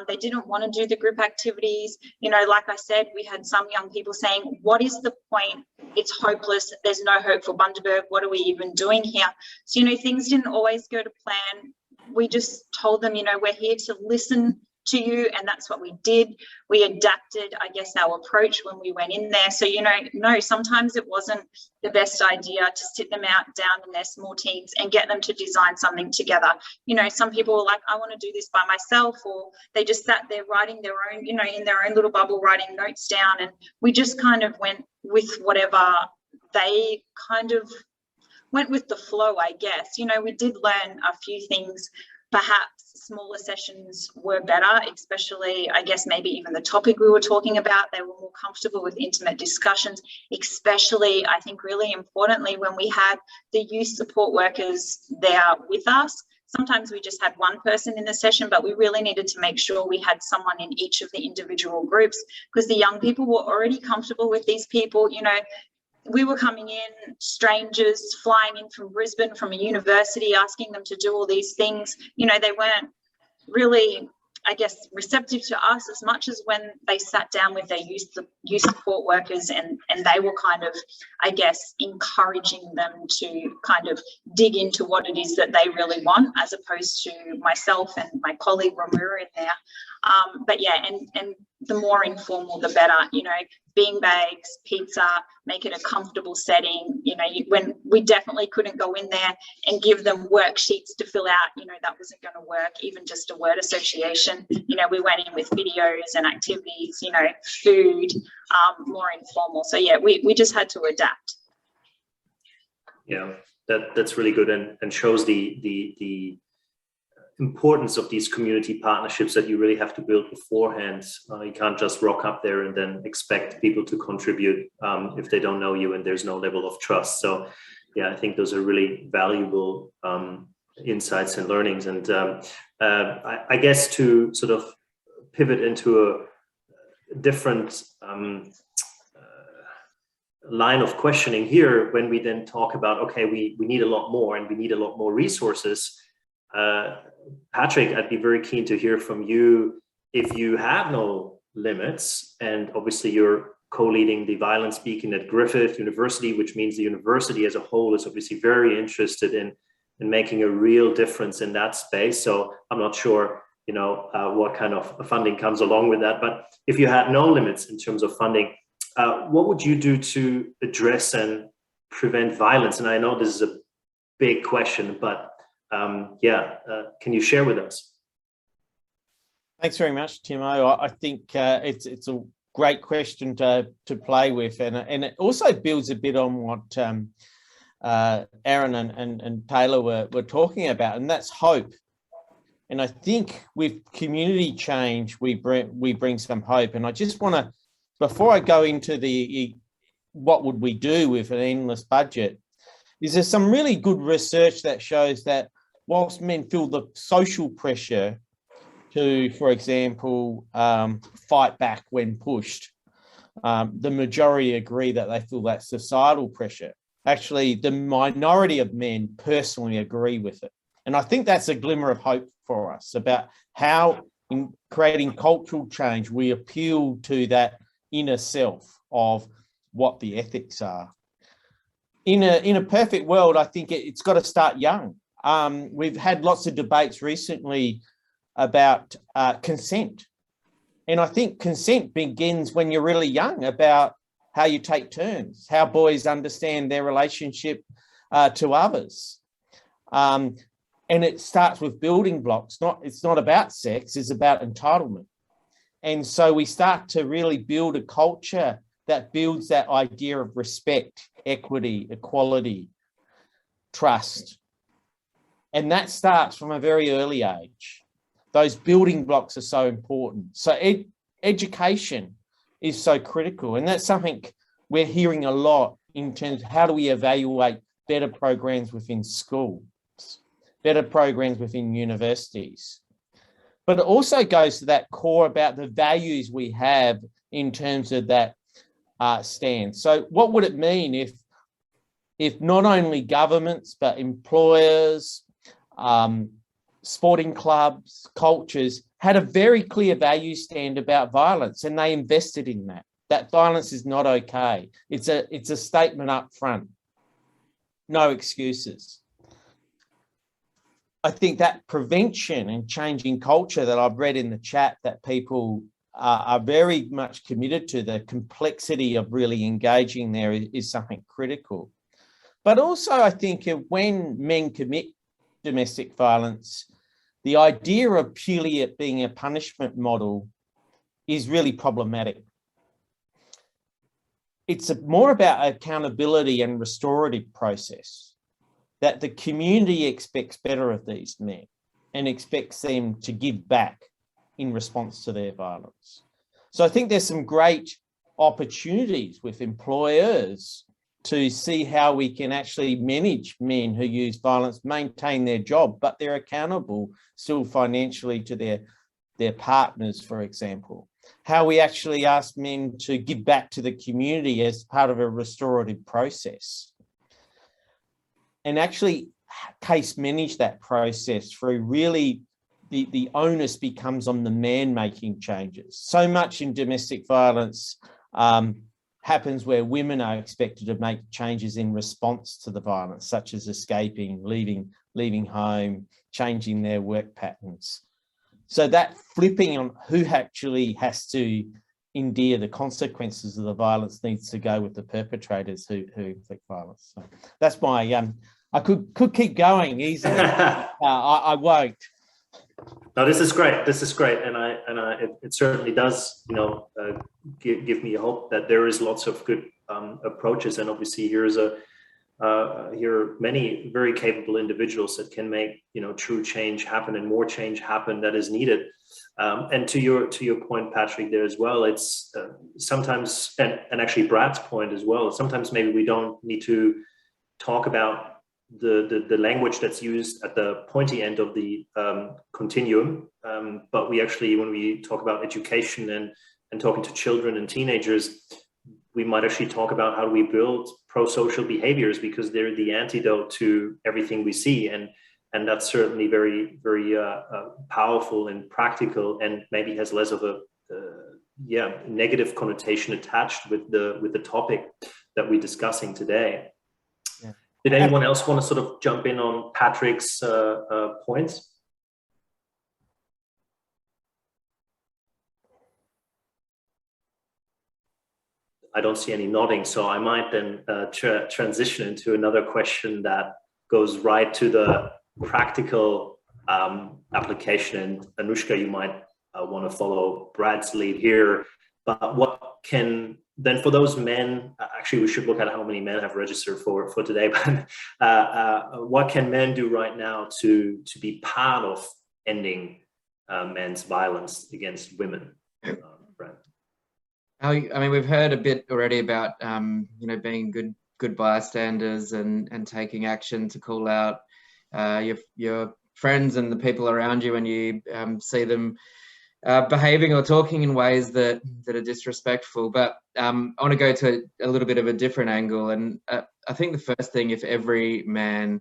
They didn't want to do the group activities. You know, like I said, we had some young people saying, what is the point? It's hopeless. There's no hope for Bundaberg. What are we even doing here? So, you know, things didn't always go to plan. We just told them, you know, we're here to listen to you, and that's what we did. We adapted, I guess, our approach when we went in there. So, you know, no, sometimes it wasn't the best idea to sit them out down in their small teams and get them to design something together. You know, some people were like, I want to do this by myself, or they just sat there writing their own, you know, in their own little bubble, writing notes down, and we just kind of went with whatever they kind of went with the flow, I guess. You know, we did learn a few things. Perhaps smaller sessions were better, especially, I guess, maybe even the topic we were talking about. They were more comfortable with intimate discussions, especially, I think, really importantly, when we had the youth support workers there with us. Sometimes we just had one person in the session, but we really needed to make sure we had someone in each of the individual groups, because the young people were already comfortable with these people. You know, we were coming in, strangers flying in from Brisbane, from a university, asking them to do all these things. You know, they weren't really, I guess, receptive to us as much as when they sat down with their youth support workers, and they were kind of, I guess, encouraging them to kind of dig into what it is that they really want, as opposed to myself and my colleague when we were in there. But yeah, and the more informal, the better. You know, bean bags, pizza, make it a comfortable setting. You know, when we definitely couldn't go in there and give them worksheets to fill out, you know, that wasn't going to work. Even just a word association, you know, we went in with videos and activities, you know, food, more informal. So yeah, we just had to adapt. Yeah, that's really good, and shows the importance of these community partnerships that you really have to build beforehand. You can't just rock up there and then expect people to contribute if they don't know you and there's no level of trust. So yeah, I think those are really valuable insights and learnings. And I guess to sort of pivot into a different line of questioning here, when we then talk about, okay, we need a lot more, and we need a lot more resources. Patrick, I'd be very keen to hear from you. If you have no limits, and obviously you're co-leading the violence beacon at Griffith University, which means the university as a whole is obviously very interested in making a real difference in that space. So I'm not sure, you know, what kind of funding comes along with that. But if you had no limits in terms of funding, what would you do to address and prevent violence? And I know this is a big question, but can you share with us? Thanks very much, Timo. I think it's a great question to play with, and it also builds a bit on what Erin and Taylor were talking about, and that's hope. And I think with community change, we bring some hope. And I just want to, before I go into the what would we do with an endless budget, is there some really good research that shows that whilst men feel the social pressure to, for example, fight back when pushed, the majority agree that they feel that societal pressure. Actually, the minority of men personally agree with it. And I think that's a glimmer of hope for us about how, in creating cultural change, we appeal to that inner self of what the ethics are. In a perfect world, I think it's got to start young. We've had lots of debates recently about consent. And I think consent begins when you're really young, about how you take turns, how boys understand their relationship to others. And it starts with building blocks. It's not about sex, it's about entitlement. And so we start to really build a culture that builds that idea of respect, equity, equality, trust. And that starts from a very early age. Those building blocks are so important. So education is so critical. And that's something we're hearing a lot in terms of how do we evaluate better programs within schools, better programs within universities. But it also goes to that core about the values we have in terms of that stand. So what would it mean if not only governments, but employers, sporting clubs, cultures had a very clear value stand about violence, and they invested in that violence is not okay. It's a statement up front. No excuses. I think that prevention and changing culture that I've read in the chat, that people are very much committed to, the complexity of really engaging there is something critical. But also I think when men commit domestic violence, the idea of purely it being a punishment model is really problematic. It's more about accountability and restorative process, that the community expects better of these men and expects them to give back in response to their violence. So I think there's some great opportunities with employers to see how we can actually manage men who use violence, maintain their job, but they're accountable still financially to their partners, for example. How we actually ask men to give back to the community as part of a restorative process. And actually case manage that process through really the onus becomes on the man making changes. So much in domestic violence happens where women are expected to make changes in response to the violence, such as escaping, leaving home, changing their work patterns. So that flipping on who actually has to endure the consequences of the violence needs to go with the perpetrators who inflict violence. So that's my I could keep going easily. I won't. No, this is great. This is great, and it certainly does, give me hope that there is lots of good approaches, and obviously here are many very capable individuals that can make true change happen and more change happen that is needed. And to your point, Patrick, there as well, it's sometimes, and actually Brad's point as well, sometimes maybe we don't need to talk about the language that's used at the pointy end of the continuum, but we actually, when we talk about education and talking to children and teenagers, we might actually talk about how do we build pro-social behaviors, because they're the antidote to everything we see, and that's certainly very, very powerful and practical, and maybe has less of a negative connotation attached with the topic that we're discussing today. Yeah. Did anyone else want to sort of jump in on Patrick's points? I don't see any nodding, so I might then transition into another question that goes right to the practical application. And Anoushka, you might want to follow Brad's lead here. But what can then, for those men, actually we should look at how many men have registered for today, but what can men do right now to be part of ending men's violence against women? Brad? I mean, we've heard a bit already about being good bystanders and taking action to call out your friends and the people around you when you see them behaving or talking in ways that are disrespectful. But I want to go to a little bit of a different angle, and I think the first thing, if every man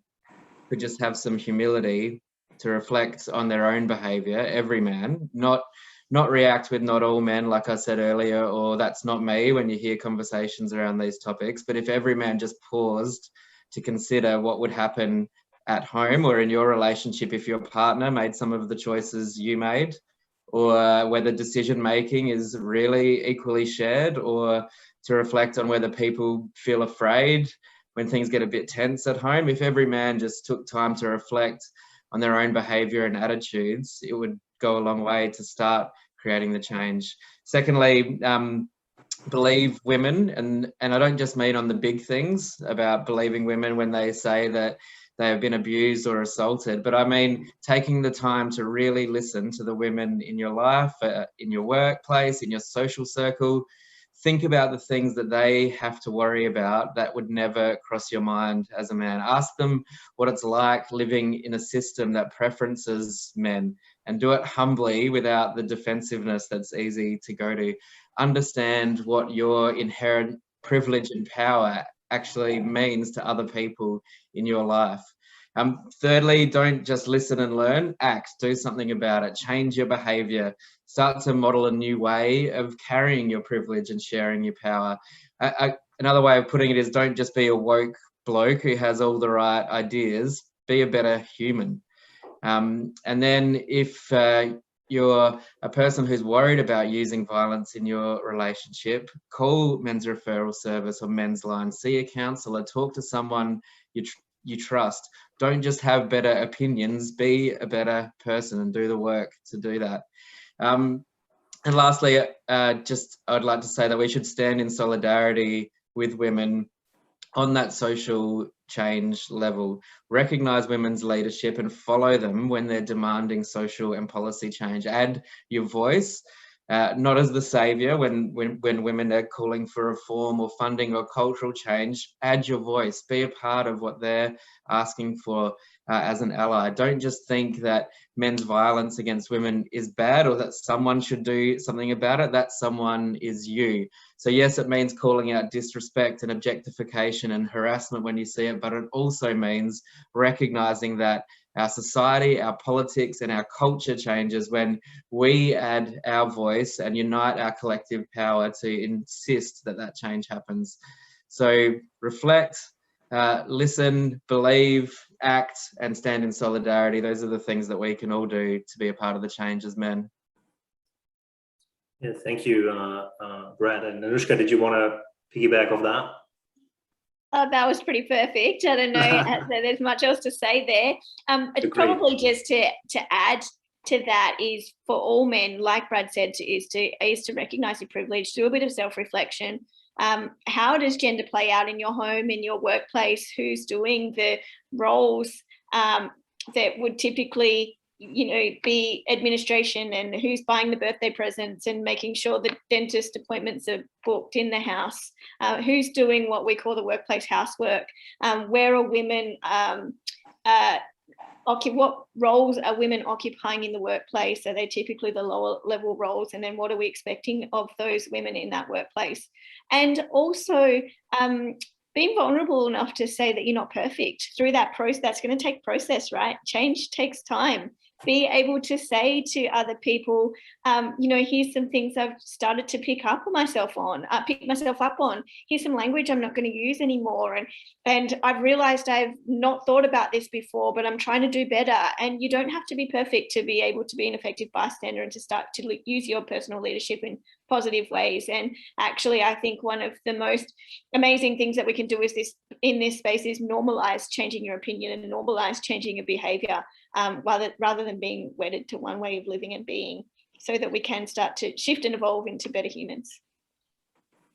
could just have some humility to reflect on their own behavior, every man, not react with not all men, like I said earlier, or that's not me when you hear conversations around these topics. But if every man just paused to consider what would happen at home or in your relationship if your partner made some of the choices you made, or whether decision making is really equally shared, or to reflect on whether people feel afraid when things get a bit tense at home. If every man just took time to reflect on their own behavior and attitudes, it would go a long way to start creating the change. Secondly, believe women, and I don't just mean on the big things about believing women when they say that they have been abused or assaulted, but I mean taking the time to really listen to the women in your life, in your workplace, in your social circle, think about the things that they have to worry about that would never cross your mind as a man. Ask them what it's like living in a system that preferences men, and do it humbly without the defensiveness that's easy to go to. Understand what your inherent privilege and power actually means to other people in your life. Thirdly, don't just listen and learn, act, do something about it, change your behavior, start to model a new way of carrying your privilege and sharing your power. Another way of putting it is, don't just be a woke bloke who has all the right ideas, be a better human. And then if you're a person who's worried about using violence in your relationship, call Men's Referral Service or Men's Line, see a counsellor, talk to someone you trust. Don't just have better opinions, be a better person and do the work to do that. And lastly, I'd like to say that we should stand in solidarity with women on that social change level. Recognise women's leadership and follow them when they're demanding social and policy change. Add your voice, not as the saviour when women are calling for reform or funding or cultural change. Add your voice, be a part of what they're asking for as an ally. Don't just think that men's violence against women is bad or that someone should do something about it. That someone is you. So yes, it means calling out disrespect and objectification and harassment when you see it, but it also means recognising that our society, our politics and our culture changes when we add our voice and unite our collective power to insist that that change happens. So reflect, listen, believe, act and stand in solidarity. Those are the things that we can all do to be a part of the change as men. Yeah, thank you, Brad. And Anoushka, did you want to piggyback off that? That was pretty perfect. I don't know there's much else to say there. Probably just to add to that is for all men, like Brad said, is to recognise your privilege, do a bit of self-reflection. How does gender play out in your home, in your workplace? Who's doing the roles that would typically, be administration, and who's buying the birthday presents and making sure the dentist appointments are booked in the house? Who's doing what we call the workplace housework? Where are women? What roles are women occupying in the workplace? Are they typically the lower level roles? And then what are we expecting of those women in that workplace? And also being vulnerable enough to say that you're not perfect through that process. That's going to take process, right? Change takes time. Be able to say to other people, here's some things I've started to pick myself up on. Here's some language I'm not going to use anymore. And I've realized I've not thought about this before, but I'm trying to do better. And you don't have to be perfect to be able to be an effective bystander and to start to use your personal leadership in positive ways. And actually, I think one of the most amazing things that we can do in this space is normalize changing your opinion and normalize changing your behavior, rather than being wedded to one way of living and being, so that we can start to shift and evolve into better humans.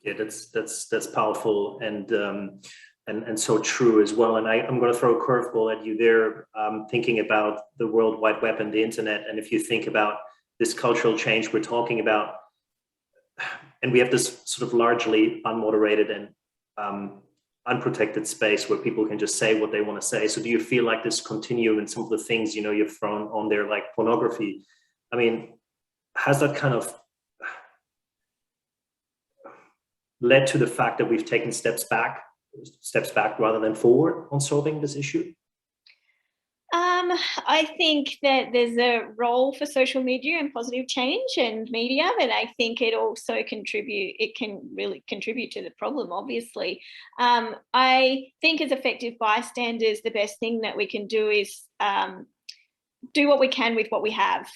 Yeah, that's powerful and so true as well. And I'm going to throw a curveball at you there, thinking about the World Wide Web and the internet. And if you think about this cultural change we're talking about, and we have this sort of largely unmoderated and unprotected space where people can just say what they want to say. So do you feel like this continuum and some of the things, you've thrown on there, like pornography, I mean, has that kind of led to the fact that we've taken steps back rather than forward on solving this issue? I think that there's a role for social media and positive change and media, but I think it can really contribute to the problem, obviously. I think as effective bystanders, the best thing that we can do is do what we can with what we have.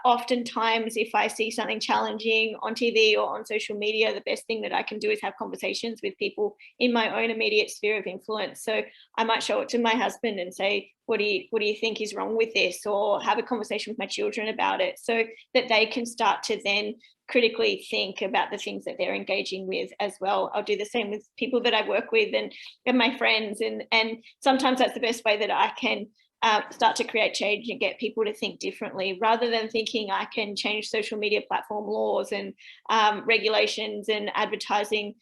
Oftentimes, if I see something challenging on TV or on social media, the best thing that I can do is have conversations with people in my own immediate sphere of influence. So I might show it to my husband and say, what do you think is wrong with this? Or have a conversation with my children about it, so that they can start to then critically think about the things that they're engaging with as well. I'll do the same with people that I work with and my friends. And sometimes that's the best way that I can start to create change and get people to think differently, rather than thinking I can change social media platform laws and regulations and advertising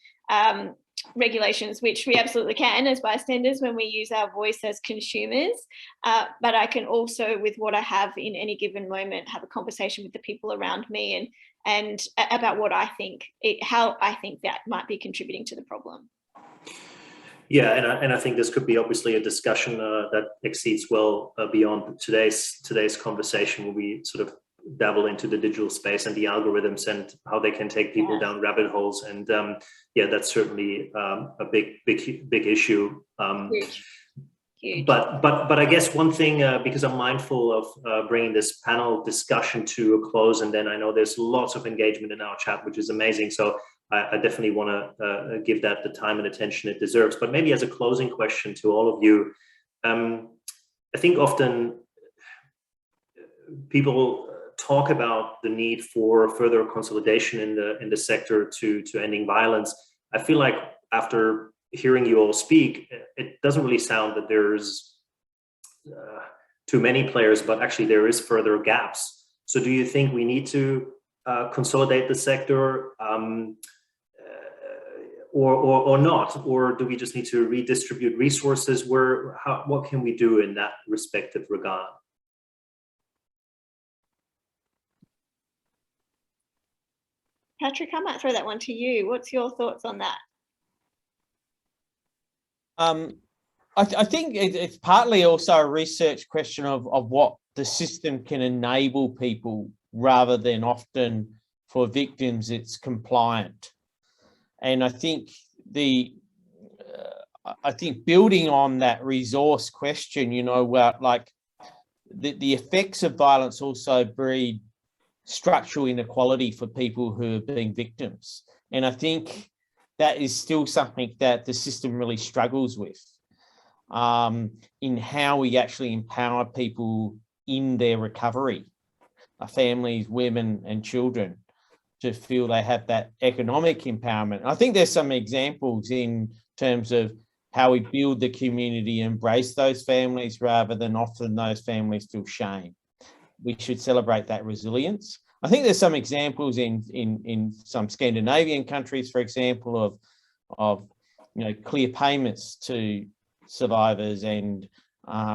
regulations, which we absolutely can as bystanders when we use our voice as consumers. But I can also, with what I have in any given moment, have a conversation with the people around me and about what I think, how I think that might be contributing to the problem. Yeah, and I think this could be obviously a discussion that exceeds well beyond today's conversation, where we sort of dabble into the digital space and the algorithms and how they can take people down rabbit holes. And yeah, that's certainly a big issue. Huge. But I guess one thing, because I'm mindful of bringing this panel discussion to a close, and then I know there's lots of engagement in our chat, which is amazing. So I definitely want to give that the time and attention it deserves. But maybe as a closing question to all of you, I think often people talk about the need for further consolidation in the sector to ending violence. I feel like after hearing you all speak, it doesn't really sound that there's too many players, but actually there is further gaps. So do you think we need to consolidate the sector? Or not, or do we just need to redistribute resources? What can we do in that respective regard? Patrick, I might throw that one to you. What's your thoughts on that? I think it's partly also a research question of what the system can enable people, rather than often for victims it's compliant. And I think building on that resource question, you know, like the effects of violence also breed structural inequality for people who are being victims. And I think that is still something that the system really struggles with, in how we actually empower people in their recovery, families, women and children, to feel they have that economic empowerment. I think there's some examples in terms of how we build the community, embrace those families, rather than often those families feel shame. We should celebrate that resilience. I think there's some examples in some Scandinavian countries, for example, of you know, clear payments to survivors and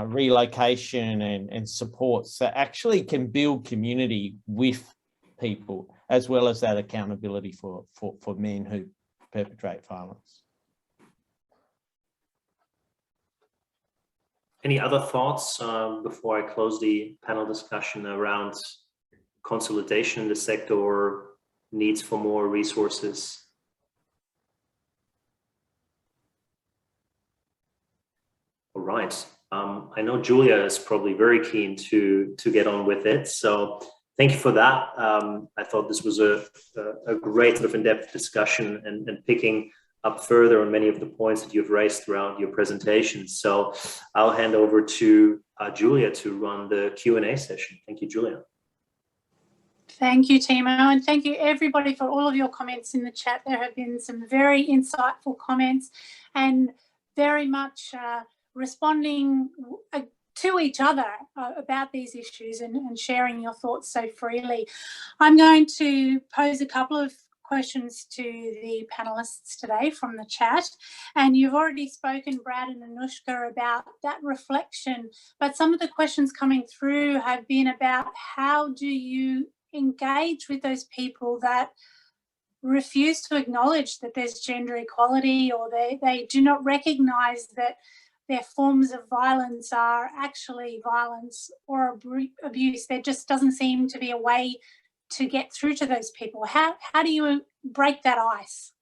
relocation and supports that actually can build community with people, as well as that accountability for men who perpetrate violence. Any other thoughts before I close the panel discussion around consolidation in the sector or needs for more resources? All right. I know Julia is probably very keen to get on with it. So thank you for that. I thought this was a great sort of in-depth discussion and picking up further on many of the points that you've raised throughout your presentation. So I'll hand over to Julia to run the Q&A session. Thank you, Julia. Thank you, Timo, and thank you everybody for all of your comments in the chat. There have been some very insightful comments and very much responding to each other about these issues and sharing your thoughts so freely. I'm going to pose a couple of questions to the panelists today from the chat, and you've already spoken, Brad and Anoushka, about that reflection, but some of the questions coming through have been about how do you engage with those people that refuse to acknowledge that there's gender equality, or they do not recognise that their forms of violence are actually violence or abuse. There just doesn't seem to be a way to get through to those people. How do you break that ice?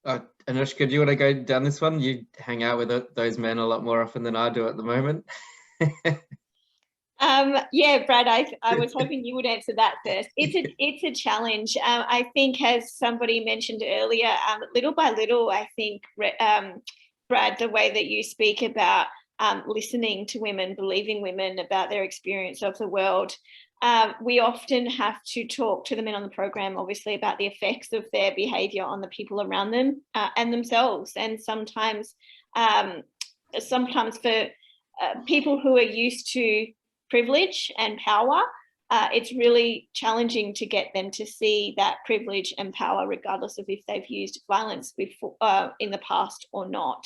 Anoushka, do you want to go down this one? You hang out with those men a lot more often than I do at the moment. Yeah, Brad, I was hoping you would answer that first. It's a challenge. I think, as somebody mentioned earlier, little by little, I think, Brad, the way that you speak about listening to women, believing women about their experience of the world, we often have to talk to the men on the program, obviously, about the effects of their behaviour on the people around them and themselves. And sometimes for people who are used to privilege and power, it's really challenging to get them to see that privilege and power, regardless of if they've used violence before, in the past or not.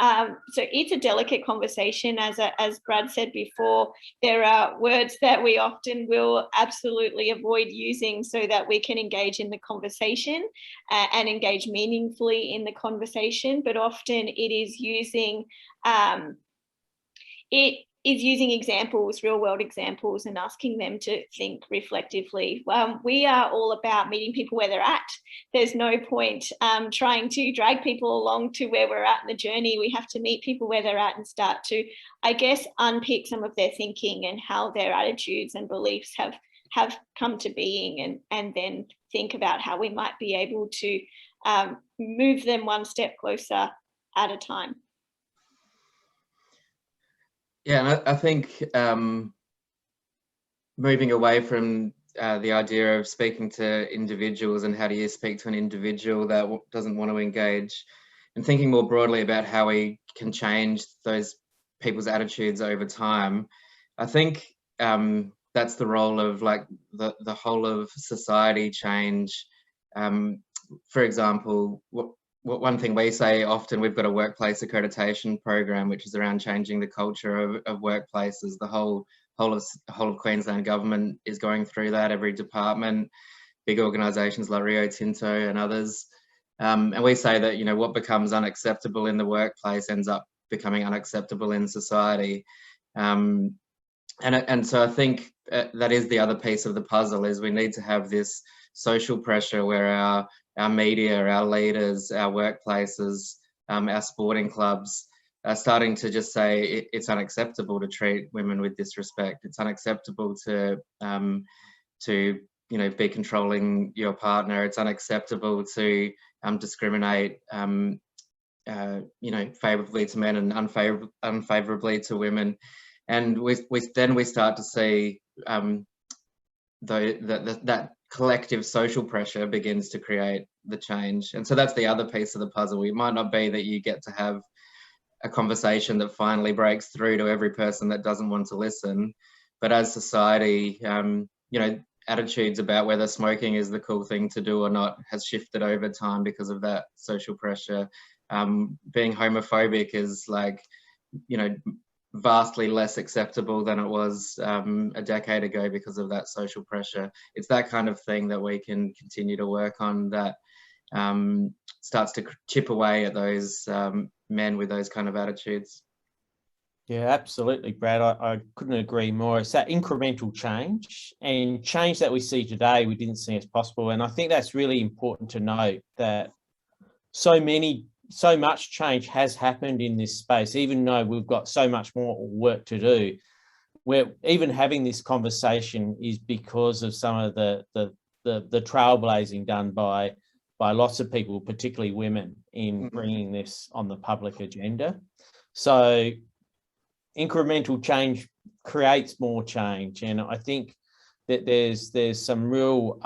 So it's a delicate conversation. As Brad said before, there are words that we often will absolutely avoid using so that we can engage in the conversation and engage meaningfully in the conversation. But often it is using examples, real world examples, and asking them to think reflectively. We are all about meeting people where they're at. There's no point trying to drag people along to where we're at in the journey. We have to meet people where they're at and start to, I guess, unpick some of their thinking and how their attitudes and beliefs have come to being, and then think about how we might be able to move them one step closer at a time. Yeah, and I think moving away from the idea of speaking to individuals and how do you speak to an individual that doesn't want to engage, and thinking more broadly about how we can change those people's attitudes over time, I think that's the role of like the whole of society change. For example, one thing we say often, we've got a workplace accreditation program, which is around changing the culture of workplaces. The whole of Queensland government is going through that, every department, big organisations like Rio Tinto and others. And we say that, you know, what becomes unacceptable in the workplace ends up becoming unacceptable in society. And so I think that is the other piece of the puzzle, is we need to have this social pressure where our media, our leaders, our workplaces, our sporting clubs are starting to just say it's unacceptable to treat women with disrespect. It's unacceptable to you know, be controlling your partner. It's unacceptable to discriminate you know, favourably to men and unfavourably to women. And then we start to see that collective social pressure begins to create the change. And so that's the other piece of the puzzle. It might not be that you get to have a conversation that finally breaks through to every person that doesn't want to listen, but as society, you know, attitudes about whether smoking is the cool thing to do or not has shifted over time because of that social pressure. Being homophobic is, like, you know, vastly less acceptable than it was a decade ago because of that social pressure. It's that kind of thing that we can continue to work on, that starts to chip away at those men with those kind of attitudes. Yeah, absolutely, Brad. I couldn't agree more. It's that incremental change, and change that we see today we didn't see as possible. And I think that's really important to note, that so much change has happened in this space, even though we've got so much more work to do. We're even having this conversation is because of some of the trailblazing done by lots of people, particularly women, in bringing this on the public agenda. So incremental change creates more change, and I think that there's some real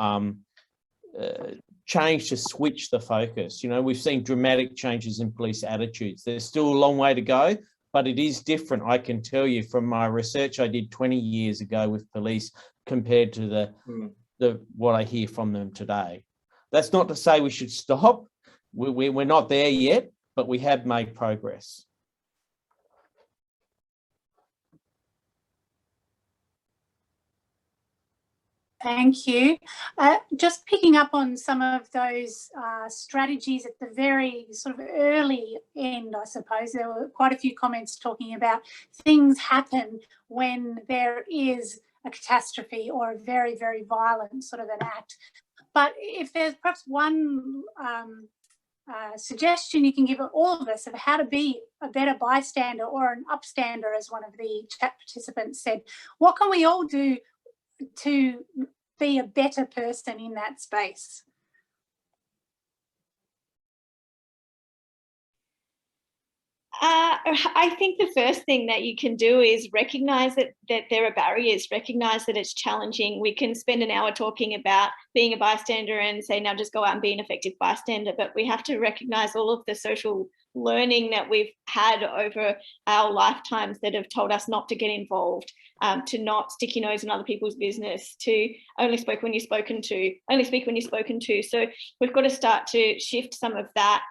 change to switch the focus. You know, we've seen dramatic changes in police attitudes. There's still a long way to go, but it is different. I can tell you from my research I did 20 years ago with police compared to what I hear from them today. That's not to say we should stop. We're not there yet, but we have made progress. Thank you. Just picking up on some of those strategies at the very sort of early end, I suppose. There were quite a few comments talking about things happen when there is a catastrophe or a very, very violent sort of an act. But if there's perhaps one suggestion you can give all of us of how to be a better bystander or an upstander, as one of the chat participants said, what can we all do to be a better person in that space? I think the first thing that you can do is recognise that there are barriers, recognise that it's challenging. We can spend an hour talking about being a bystander and say, now just go out and be an effective bystander, but we have to recognise all of the social learning that we've had over our lifetimes that have told us not to get involved, to not stick your nose in other people's business, to only speak when you're spoken to. So we've got to start to shift some of that,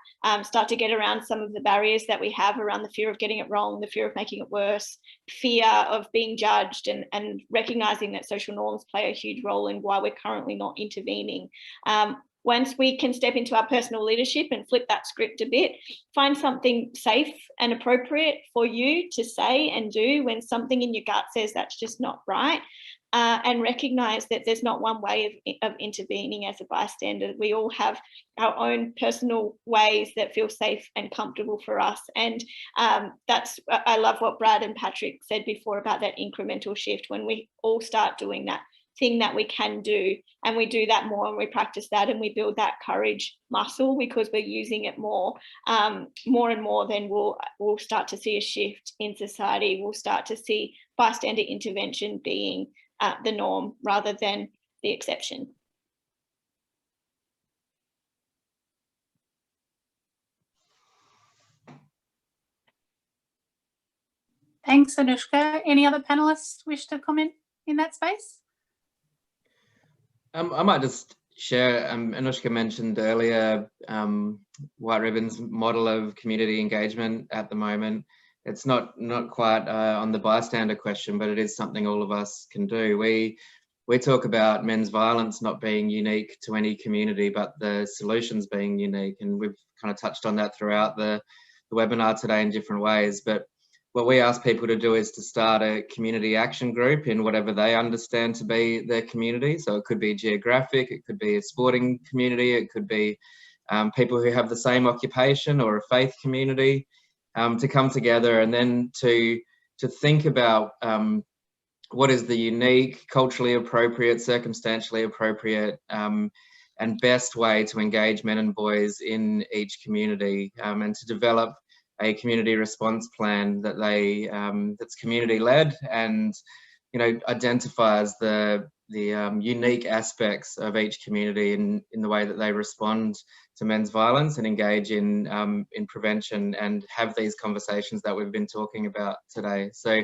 start to get around some of the barriers that we have around the fear of getting it wrong, the fear of making it worse, fear of being judged, and recognising that social norms play a huge role in why we're currently not intervening. Once we can step into our personal leadership and flip that script a bit, find something safe and appropriate for you to say and do when something in your gut says that's just not right, and recognise that there's not one way of intervening as a bystander. We all have our own personal ways that feel safe and comfortable for us. And I love what Brad and Patrick said before about that incremental shift. When we all start doing that thing that we can do, and we do that more and we practice that and we build that courage muscle because we're using it more and more, then we'll start to see a shift in society. We'll start to see bystander intervention being the norm rather than the exception. Thanks, Anoushka. Any other panelists wish to comment in that space? I might just share, Anoushka mentioned earlier White Ribbon's model of community engagement at the moment. It's not quite on the bystander question, but it is something all of us can do. We talk about men's violence not being unique to any community, but the solutions being unique. And we've kind of touched on that throughout the webinar today in different ways. But what we ask people to do is to start a community action group in whatever they understand to be their community. So it could be geographic, it could be a sporting community, it could be people who have the same occupation or a faith community, to come together and then to think about what is the unique, culturally appropriate, circumstantially appropriate and best way to engage men and boys in each community, and to develop a community response plan that that's community led and identifies the unique aspects of each community in the way that they respond to men's violence and engage in prevention and have these conversations that we've been talking about today. So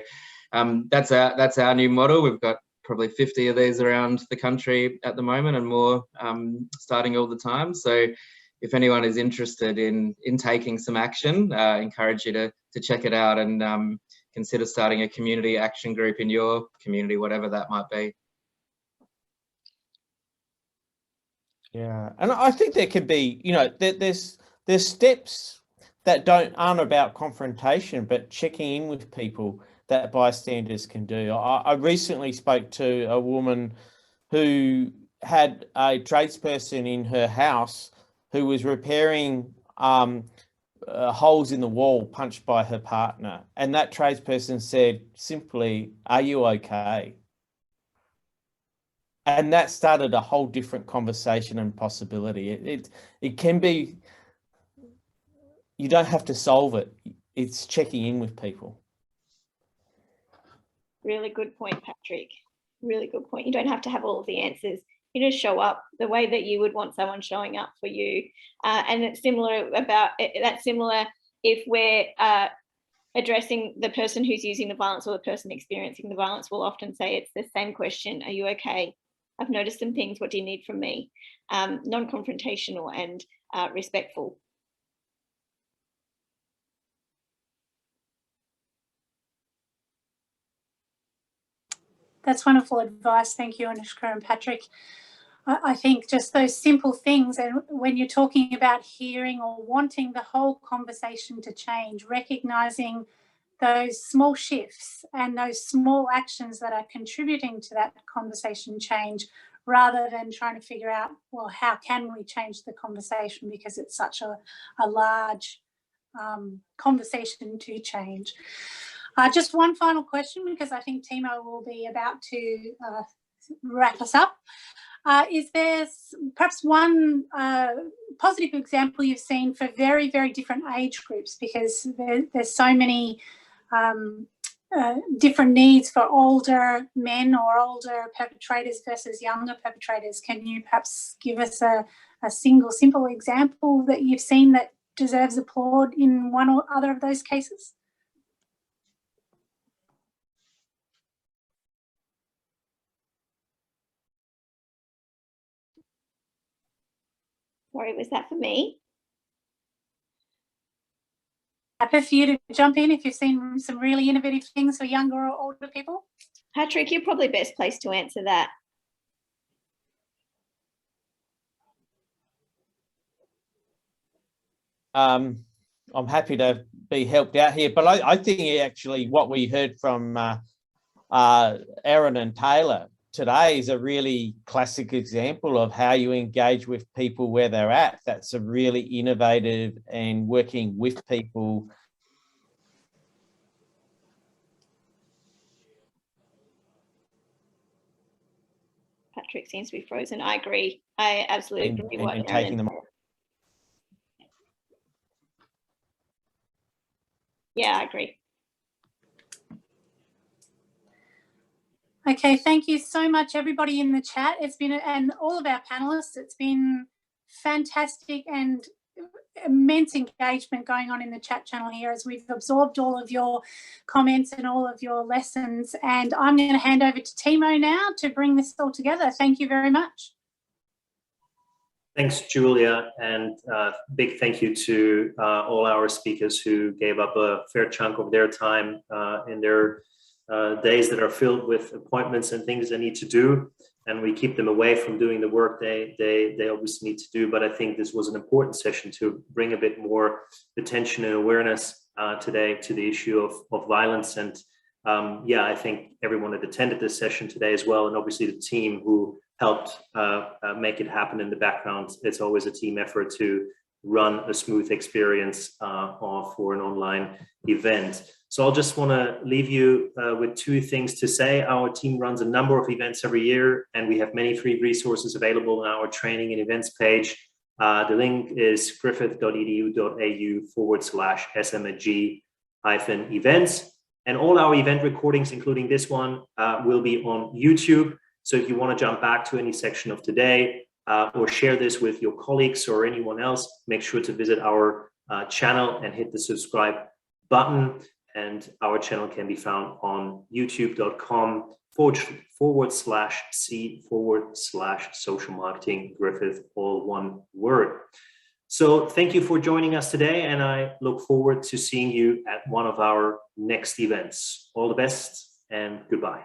that's our new model. We've got probably 50 of these around the country at the moment and more starting all the time. So if anyone is interested in taking some action, I encourage you to check it out and consider starting a community action group in your community, whatever that might be. Yeah, and I think there could be, there's steps that aren't about confrontation, but checking in with people that bystanders can do. I recently spoke to a woman who had a tradesperson in her house who was repairing holes in the wall punched by her partner. And that tradesperson said simply, "Are you okay?" And that started a whole different conversation and possibility. It can be, you don't have to solve it. It's checking in with people. Really good point, Patrick. Really good point. You don't have to have all of the answers. You just show up the way that you would want someone showing up for you. And it's similar if we're addressing the person who's using the violence or the person experiencing the violence. We'll often say it's the same question: are you okay? I've noticed some things. What do you need from me? Non-confrontational and respectful. That's wonderful advice. Thank you, Anoushka and Patrick. I think just those simple things, and when you're talking about hearing or wanting the whole conversation to change, recognising those small shifts and those small actions that are contributing to that conversation change, rather than trying to figure out, well, how can we change the conversation because it's such a large conversation to change. Just one final question, because I think Timo will be about to wrap us up. Is there perhaps one positive example you've seen for very, very different age groups? Because there's so many different needs for older men or older perpetrators versus younger perpetrators. Can you perhaps give us a single simple example that you've seen that deserves applaud in one or other of those cases? Sorry, was that for me? Happy for you to jump in if you've seen some really innovative things for younger or older people. Patrick, you're probably best placed to answer that. I'm happy to be helped out here, but I think actually what we heard from Erin and Taylor today is a really classic example of how you engage with people where they're at. That's a really innovative and working with people. Patrick seems to be frozen. I agree. I absolutely agree. And taking them. Yeah, I agree. Okay, thank you so much, everybody in the chat. It's been, and all of our panelists, it's been fantastic and immense engagement going on in the chat channel here as we've absorbed all of your comments and all of your lessons. And I'm going to hand over to Timo now to bring this all together. Thank you very much. Thanks, Julia, and big thank you to all our speakers who gave up a fair chunk of their time in their days that are filled with appointments and things they need to do, and we keep them away from doing the work they obviously need to do. But I think this was an important session to bring a bit more attention and awareness today to the issue of violence. And yeah, I think everyone that attended this session today as well, and obviously the team who helped make it happen in the background. It's always a team effort to run a smooth experience for an online event. So I'll just want to leave you with two things to say. Our team runs a number of events every year, and we have many free resources available on our training and events page. The link is griffith.edu.au/SMG-events. And all our event recordings, including this one, will be on YouTube. So if you want to jump back to any section of today or share this with your colleagues or anyone else, make sure to visit our channel and hit the subscribe button. And our channel can be found on youtube.com/c/social marketing Griffith, all one word. So thank you for joining us today, and I look forward to seeing you at one of our next events. All the best and goodbye.